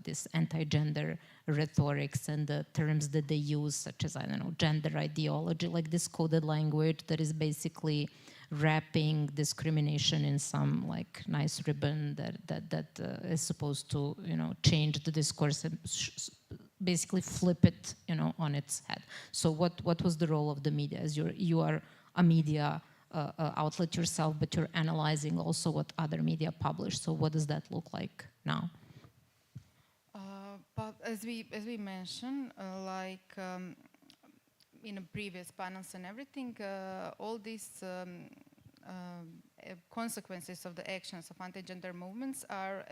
this anti-gender rhetorics and the terms that they use, such as, I don't know, gender ideology, like this coded language that is basically wrapping discrimination in some like nice ribbon that is supposed to, you know, change the discourse and basically flip it, you know, on its head. So what was the role of the media? As you are a media outlet yourself, but you're analyzing also what other media publish. So what does that look like now? But as we mentioned, in the previous panels and everything, all these consequences of the actions of anti-gender movements are,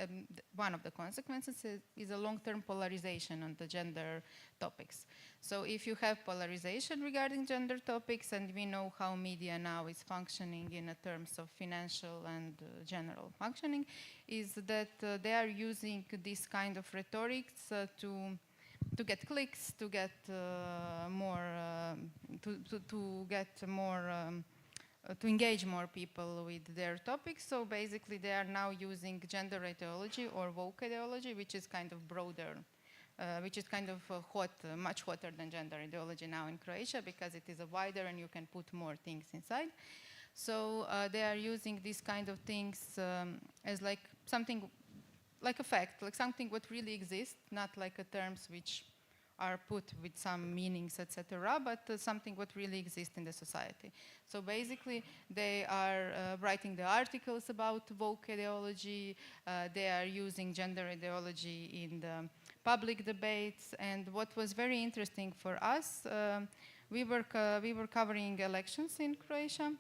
one of the consequences is a long-term polarization on the gender topics. So if you have polarization regarding gender topics, and we know how media now is functioning in terms of financial and general functioning, is that they are using this kind of rhetorics to get clicks, to get to engage more people with their topics. So basically they are now using gender ideology or woke ideology, which is kind of broader, which is kind of much hotter than gender ideology now in Croatia, because it is wider and you can put more things inside. So they are using these kind of things as like something, like a fact, like something what really exists, not like terms which are put with some meanings, etc., but something what really exists in the society. So basically, they are writing the articles about woke ideology. They are using gender ideology in the public debates. And what was very interesting for us, we were covering elections in Croatia.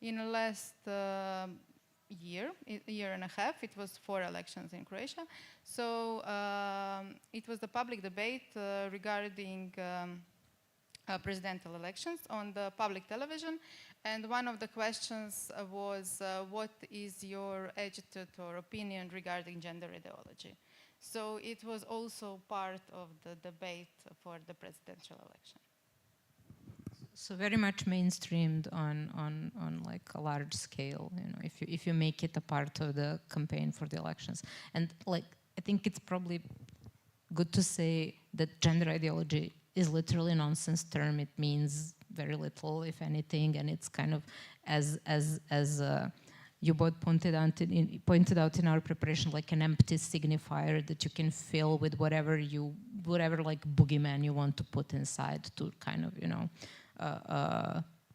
In the last year and a half, it was 4 elections in Croatia. So it was the public debate regarding presidential elections on the public television. And one of the questions was, what is your attitude or opinion regarding gender ideology? So it was also part of the debate for the presidential election. So very much mainstreamed on like a large scale, you know, if you make it a part of the campaign for the elections. And like, I think it's probably good to say that gender ideology is literally a nonsense term. It means very little, if anything, and it's kind of, as you both pointed out in our preparation, like an empty signifier that you can fill with whatever like boogeyman you want to put inside to kind of, you know,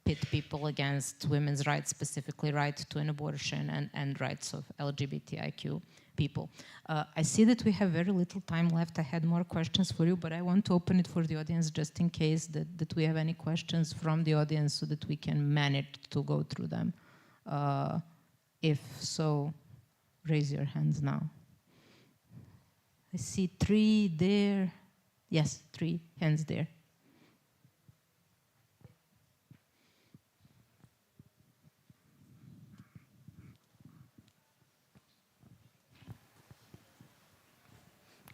pit people against women's rights, specifically right to an abortion and rights of LGBTIQ people. I see that we have very little time left. I had more questions for you, but I want to open it for the audience just in case that we have any questions from the audience so that we can manage to go through them. If so, raise your hands now. I see 3 there. Yes, 3 hands there.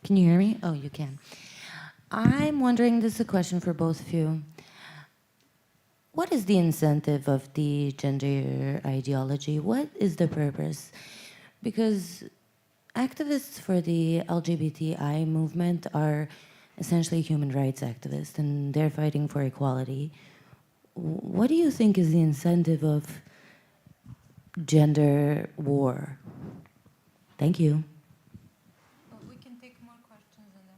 Can you hear me? Oh, you can. I'm wondering, this is a question for both of you. What is the incentive of the gender ideology? What is the purpose? Because activists for the LGBTI movement are essentially human rights activists, and they're fighting for equality. What do you think is the incentive of gender war? Thank you. We can take more questions and then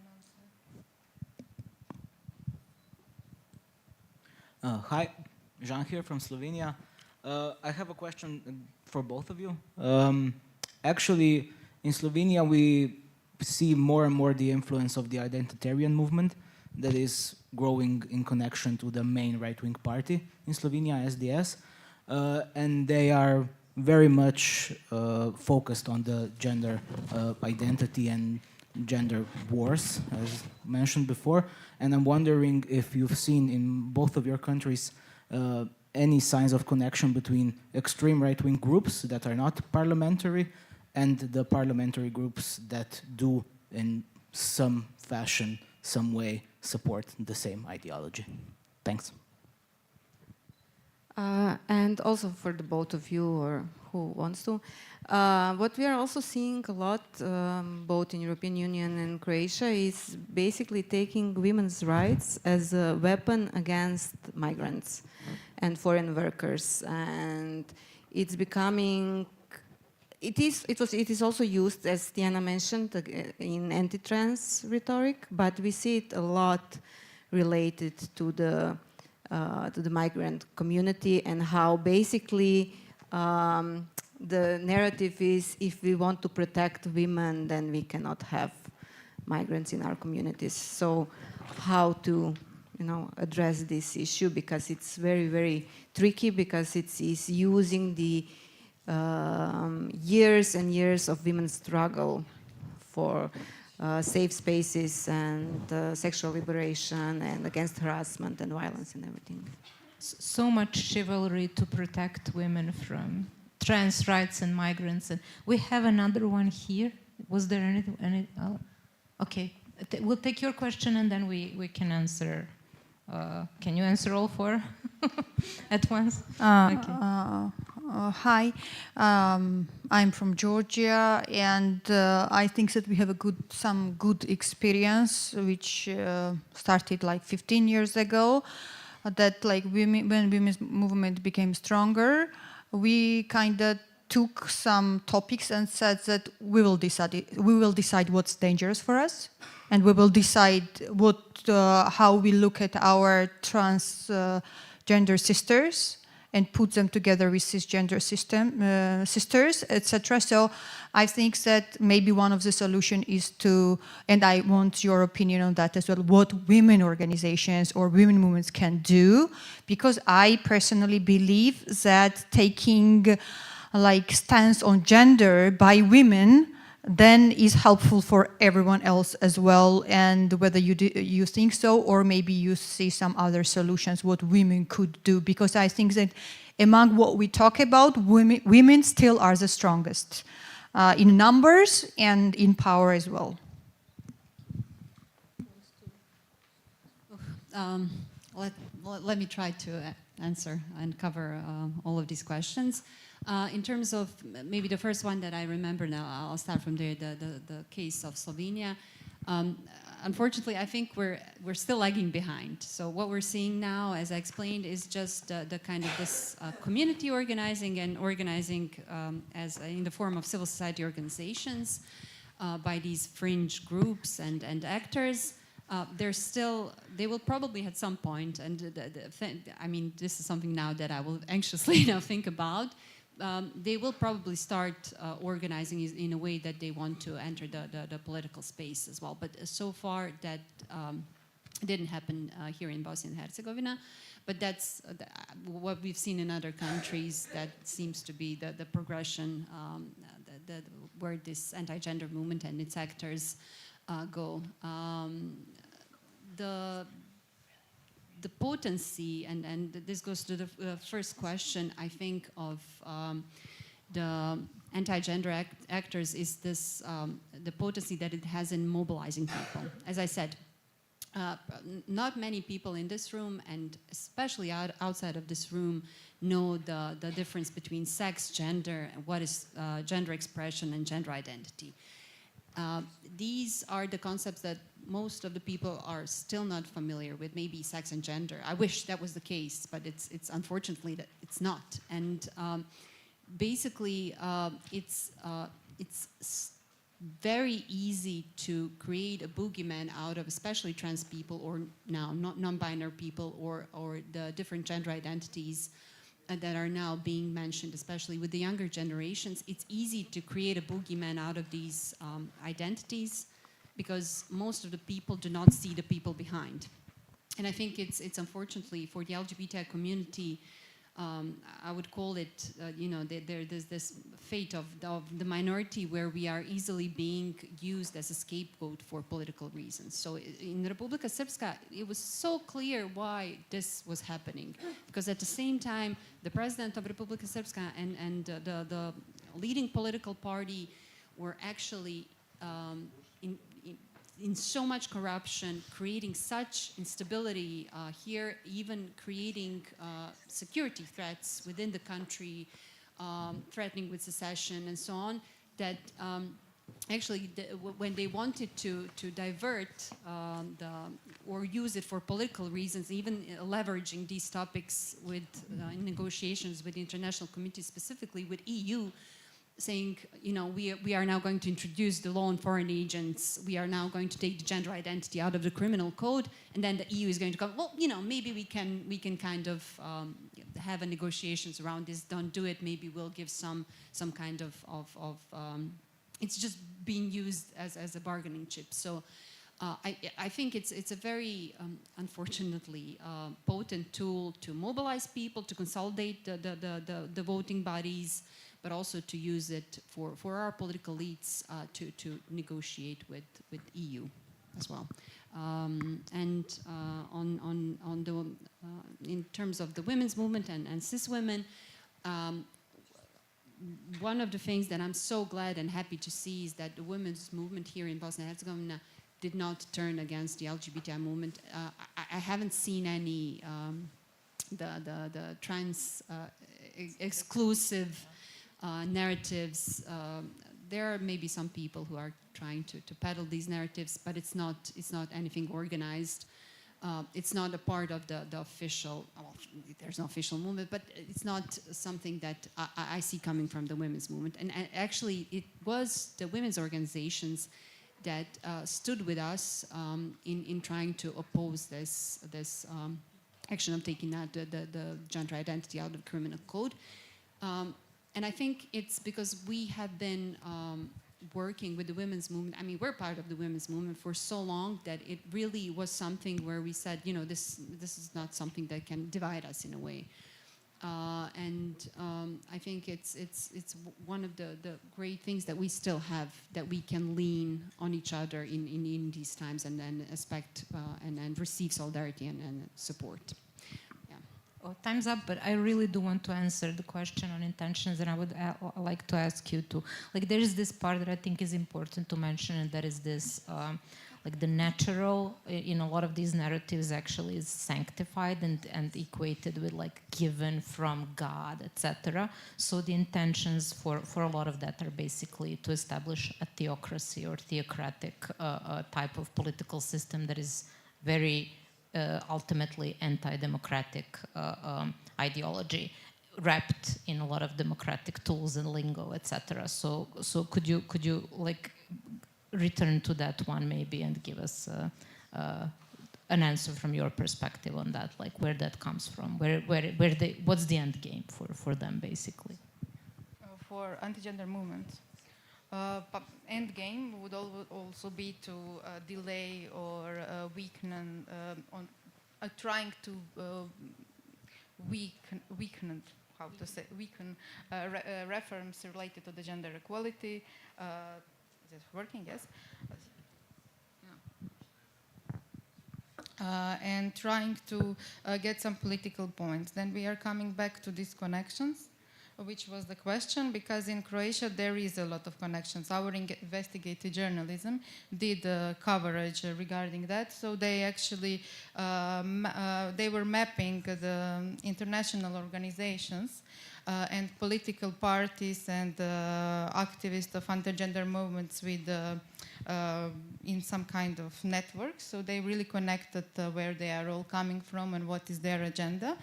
answer. Hi, Jean here from Slovenia. I have a question for both of you. Actually, in Slovenia, we see more and more the influence of the identitarian movement that is growing in connection to the main right-wing party in Slovenia, SDS. And they are very much focused on the gender identity and gender wars, as mentioned before. And I'm wondering if you've seen in both of your countries any signs of connection between extreme right-wing groups that are not parliamentary and the parliamentary groups that do in some fashion, some way, support the same ideology. Thanks. And also for the both of you or who wants to, what we are also seeing a lot, both in European Union and Croatia, is basically taking women's rights as a weapon against migrants and foreign workers, and it's becoming. It is also used, as Diana mentioned, in anti-trans rhetoric, but we see it a lot related to the migrant community, and how basically the narrative is, if we want to protect women, then we cannot have migrants in our communities. So how to, address this issue, because it's very, very tricky, because it's using the years and years of women's struggle for safe spaces and sexual liberation and against harassment and violence and everything. So much chivalry to protect women from trans rights and migrants. And we have another one here. Was there any oh, okay. We'll take your question and then we can answer. Can you answer all four at once? Okay. Hi, I'm from Georgia, and I think that we have some good experience, which started like 15 years ago. That like when women's movement became stronger, we kind of took some topics and said that we will decide what's dangerous for us, and we will decide how we look at our transgender sisters and put them together with cisgender sisters, etc. So I think that maybe one of the solutions is to, and I want your opinion on that as well, what women organizations or women movements can do, because I personally believe that taking like stance on gender by women then is helpful for everyone else as well, and whether you think so or maybe you see some other solutions what women could do, because I think that among what we talk about, women still are the strongest in numbers and in power as well. Let me try to answer and cover all of these questions. In terms of maybe the first one that I remember now, I'll start from there, the case of Slovenia. Unfortunately, I think we're still lagging behind. So what we're seeing now, as I explained, is just the kind of this community organizing and organizing as in the form of civil society organizations by these fringe groups and actors. They will probably at some point, and I mean, this is something now that I will anxiously now think about. They will probably start organizing in a way that they want to enter the political space as well. But so far that didn't happen here in Bosnia and Herzegovina. But that's what we've seen in other countries. That seems to be the progression where this anti-gender movement and its actors go. The potency, and this goes to the first question, I think, of the anti-gender actors is this, the potency that it has in mobilizing people. As I said, not many people in this room, and especially outside of this room, know the difference between sex, gender, and what is gender expression and gender identity. These are the concepts that most of the people are still not familiar with, maybe sex and gender. I wish that was the case, but it's unfortunately that it's not. And basically, it's very easy to create a boogeyman out of especially trans people, or now non-binary people, or the different gender identities that are now being mentioned, especially with the younger generations. It's easy to create a boogeyman out of these identities, because most of the people do not see the people behind. And I think it's unfortunately for the LGBTI community, I would call it, there's this fate of the minority where we are easily being used as a scapegoat for political reasons. So in Republika Srpska, it was so clear why this was happening. Because at the same time, the president of Republika Srpska and the leading political party were actually in so much corruption, creating such instability here, even creating security threats within the country, threatening with secession and so on, that actually when they wanted to divert or use it for political reasons, even leveraging these topics with in negotiations with the international community, specifically with EU, saying, you know, we are now going to introduce the law on foreign agents, we are now going to take the gender identity out of the criminal code, and then the EU is going to come, well, you know, maybe we can kind of have a negotiations around this, don't do it, maybe we'll give some kind of it's just being used as a bargaining chip. So I think it's a very, unfortunately, potent tool to mobilize people, to consolidate the voting bodies, but also to use it for our political elites to negotiate with EU as well. And on the in terms of the women's movement and cis women, one of the things that I'm so glad and happy to see is that the women's movement here in Bosnia and Herzegovina did not turn against the LGBTI movement. I haven't seen any the trans exclusive narratives. There are maybe some people who are trying to peddle these narratives, but it's not anything organized. It's not a part of the official, well, there's no official movement, but it's not something that I see coming from the women's movement. And actually, it was the women's organizations that stood with us in trying to oppose this action of taking out the gender identity out of the criminal code. And I think it's because we have been working with the women's movement. I mean, we're part of the women's movement for so long that it really was something where we said, you know, this is not something that can divide us in a way. And I think it's one of the great things that we still have, that we can lean on each other in these times and then expect and receive solidarity and support. Oh, time's up, but I really do want to answer the question on intentions, and I would like to ask you to, like, there is this part that I think is important to mention, and that is this, like, the natural in a lot of these narratives actually is sanctified and equated with, like, given from God, etc. So the intentions for a lot of that are basically to establish a theocracy or theocratic type of political system that is very ultimately anti-democratic ideology, wrapped in a lot of democratic tools and lingo, etc. So could you like return to that one maybe and give us an answer from your perspective on that, like where that comes from, what's the end game for them basically? For anti-gender movement. End game would also be to delay or weaken on trying to weaken reforms related to the gender equality. Is it working? Yes. And trying to get some political points. Then we are coming back to these connections, which was the question, because in Croatia there is a lot of connections. Our investigative journalism did coverage regarding that, so they actually they were mapping the international organizations and political parties and activists of anti-gender movements with in some kind of network. So they really connected where they are all coming from and what is their agenda.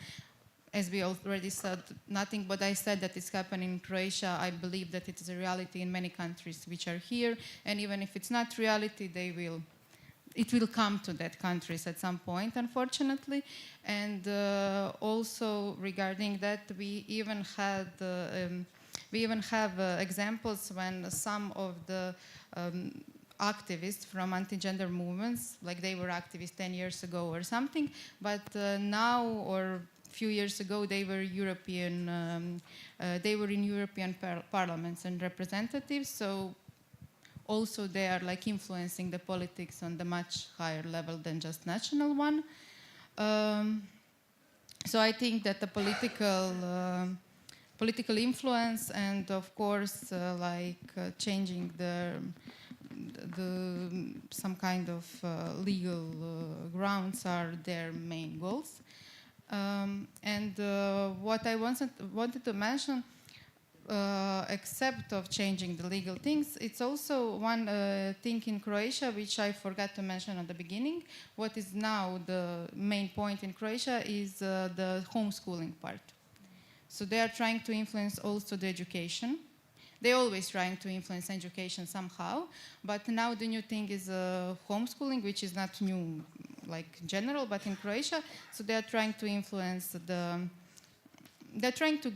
As we already said, nothing but I said that it's happening in Croatia. I believe that it is a reality in many countries which are here, and even if it's not reality, it will come to that countries at some point, unfortunately. And also regarding that, we even have examples when some of the activists from anti-gender movements, like they were activists 10 years ago or something, but now or few years ago they were in European parliaments and representatives, so also they are like influencing the politics on the much higher level than just national one. So I think that the political influence and of course changing some kind of legal grounds are their main goals. And what I wanted to mention, except of changing the legal things, it's also one thing in Croatia which I forgot to mention at the beginning. What is now the main point in Croatia is the homeschooling part. So they are trying to influence also the education. They're always trying to influence education somehow, but now the new thing is homeschooling, which is not new like general, but in Croatia. So they are trying to influence they're trying to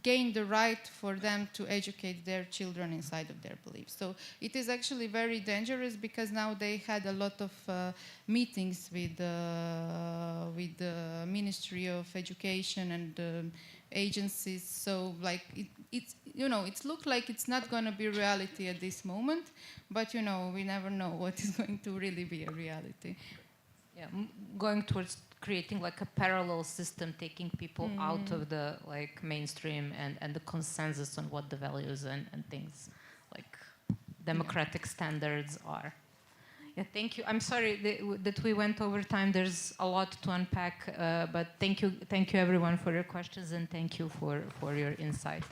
gain the right for them to educate their children inside of their beliefs. So it is actually very dangerous because now they had a lot of meetings with the Ministry of Education and agencies. So like it's looked like it's not going to be reality at this moment, but we never know what is going to really be a reality. Yeah, going towards creating like a parallel system, taking people out of the like mainstream and the consensus on what the values and things like democratic standards are. Yeah, thank you. I'm sorry that we went over time. There's a lot to unpack, but thank you everyone for your questions, and thank you for your insight.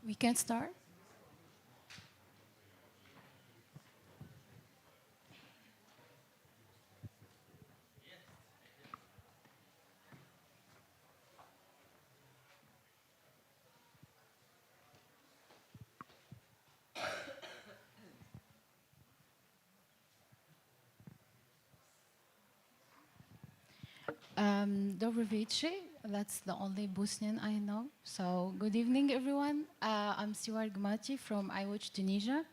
We can start. Dobro večer. That's the only Bosnian I know. So good evening, everyone. I'm Siwar Gmati from iWatch Tunisia.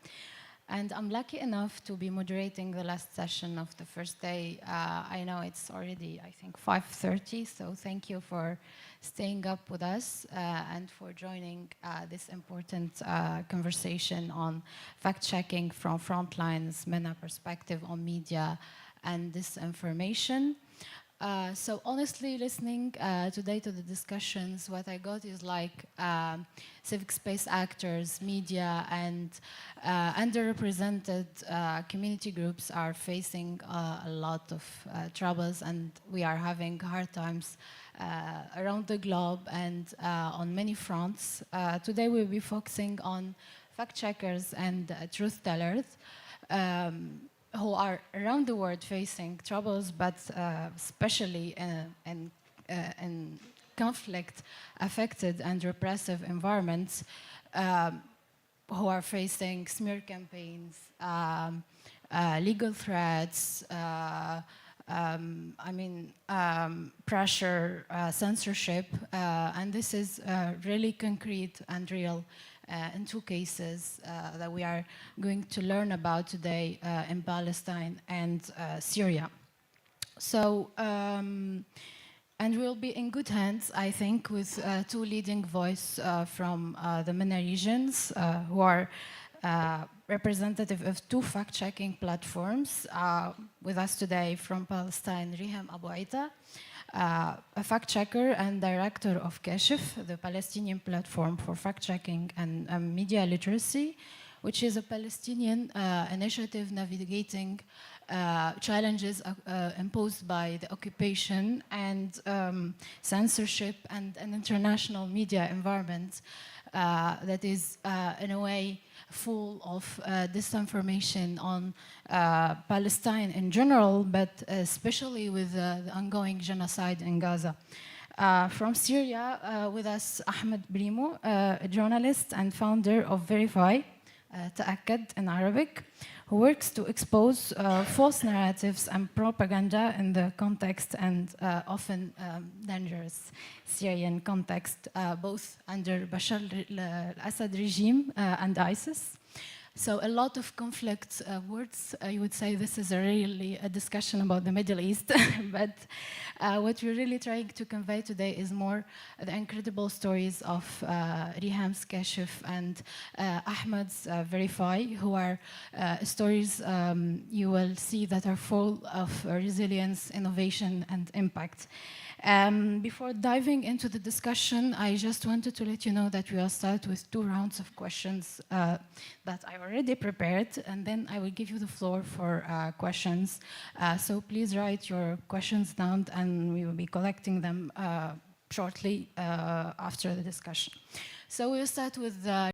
And I'm lucky enough to be moderating the last session of the first day. I know it's already, I think, 5:30, so thank you for staying up with us and for joining this important conversation on fact-checking from Frontline's MENA perspective on media and disinformation. So honestly, listening today to the discussions, what I got is like civic space actors, media, and underrepresented community groups are facing a lot of troubles, and we are having hard times around the globe and on many fronts. Today we'll be focusing on fact-checkers and truth tellers. Who are around the world facing troubles, but especially in conflict-affected and repressive environments, who are facing smear campaigns, legal threats, pressure, censorship, and this is really concrete and real in two cases that we are going to learn about today in Palestine and Syria. So, and we'll be in good hands, I think, with two leading voices from the MENA regions who are representative of two fact-checking platforms. With us today from Palestine, Riham Abu Aita, a fact-checker and director of Kashif, the Palestinian platform for fact-checking and media literacy, which is a Palestinian initiative navigating challenges imposed by the occupation and censorship and an international media environment that is, in a way, full of disinformation on Palestine in general, but especially with the ongoing genocide in Gaza. From Syria, with us, Ahmed Brimo, a journalist and founder of Verify, تأكد in Arabic, who works to expose false narratives and propaganda in the context and often dangerous Syrian context, both under Bashar al-Assad regime and ISIS. So a lot of conflict words. I would say this is really a discussion about the Middle East, but what we're really trying to convey today is more the incredible stories of Riham's Kashif and Ahmed's Verify, who are stories you will see that are full of resilience, innovation, and impact. Before diving into the discussion, I just wanted to let you know that we will start with 2 rounds of questions that I already prepared, and then I will give you the floor for questions. So please write your questions down, and we will be collecting them shortly after the discussion. So we'll start with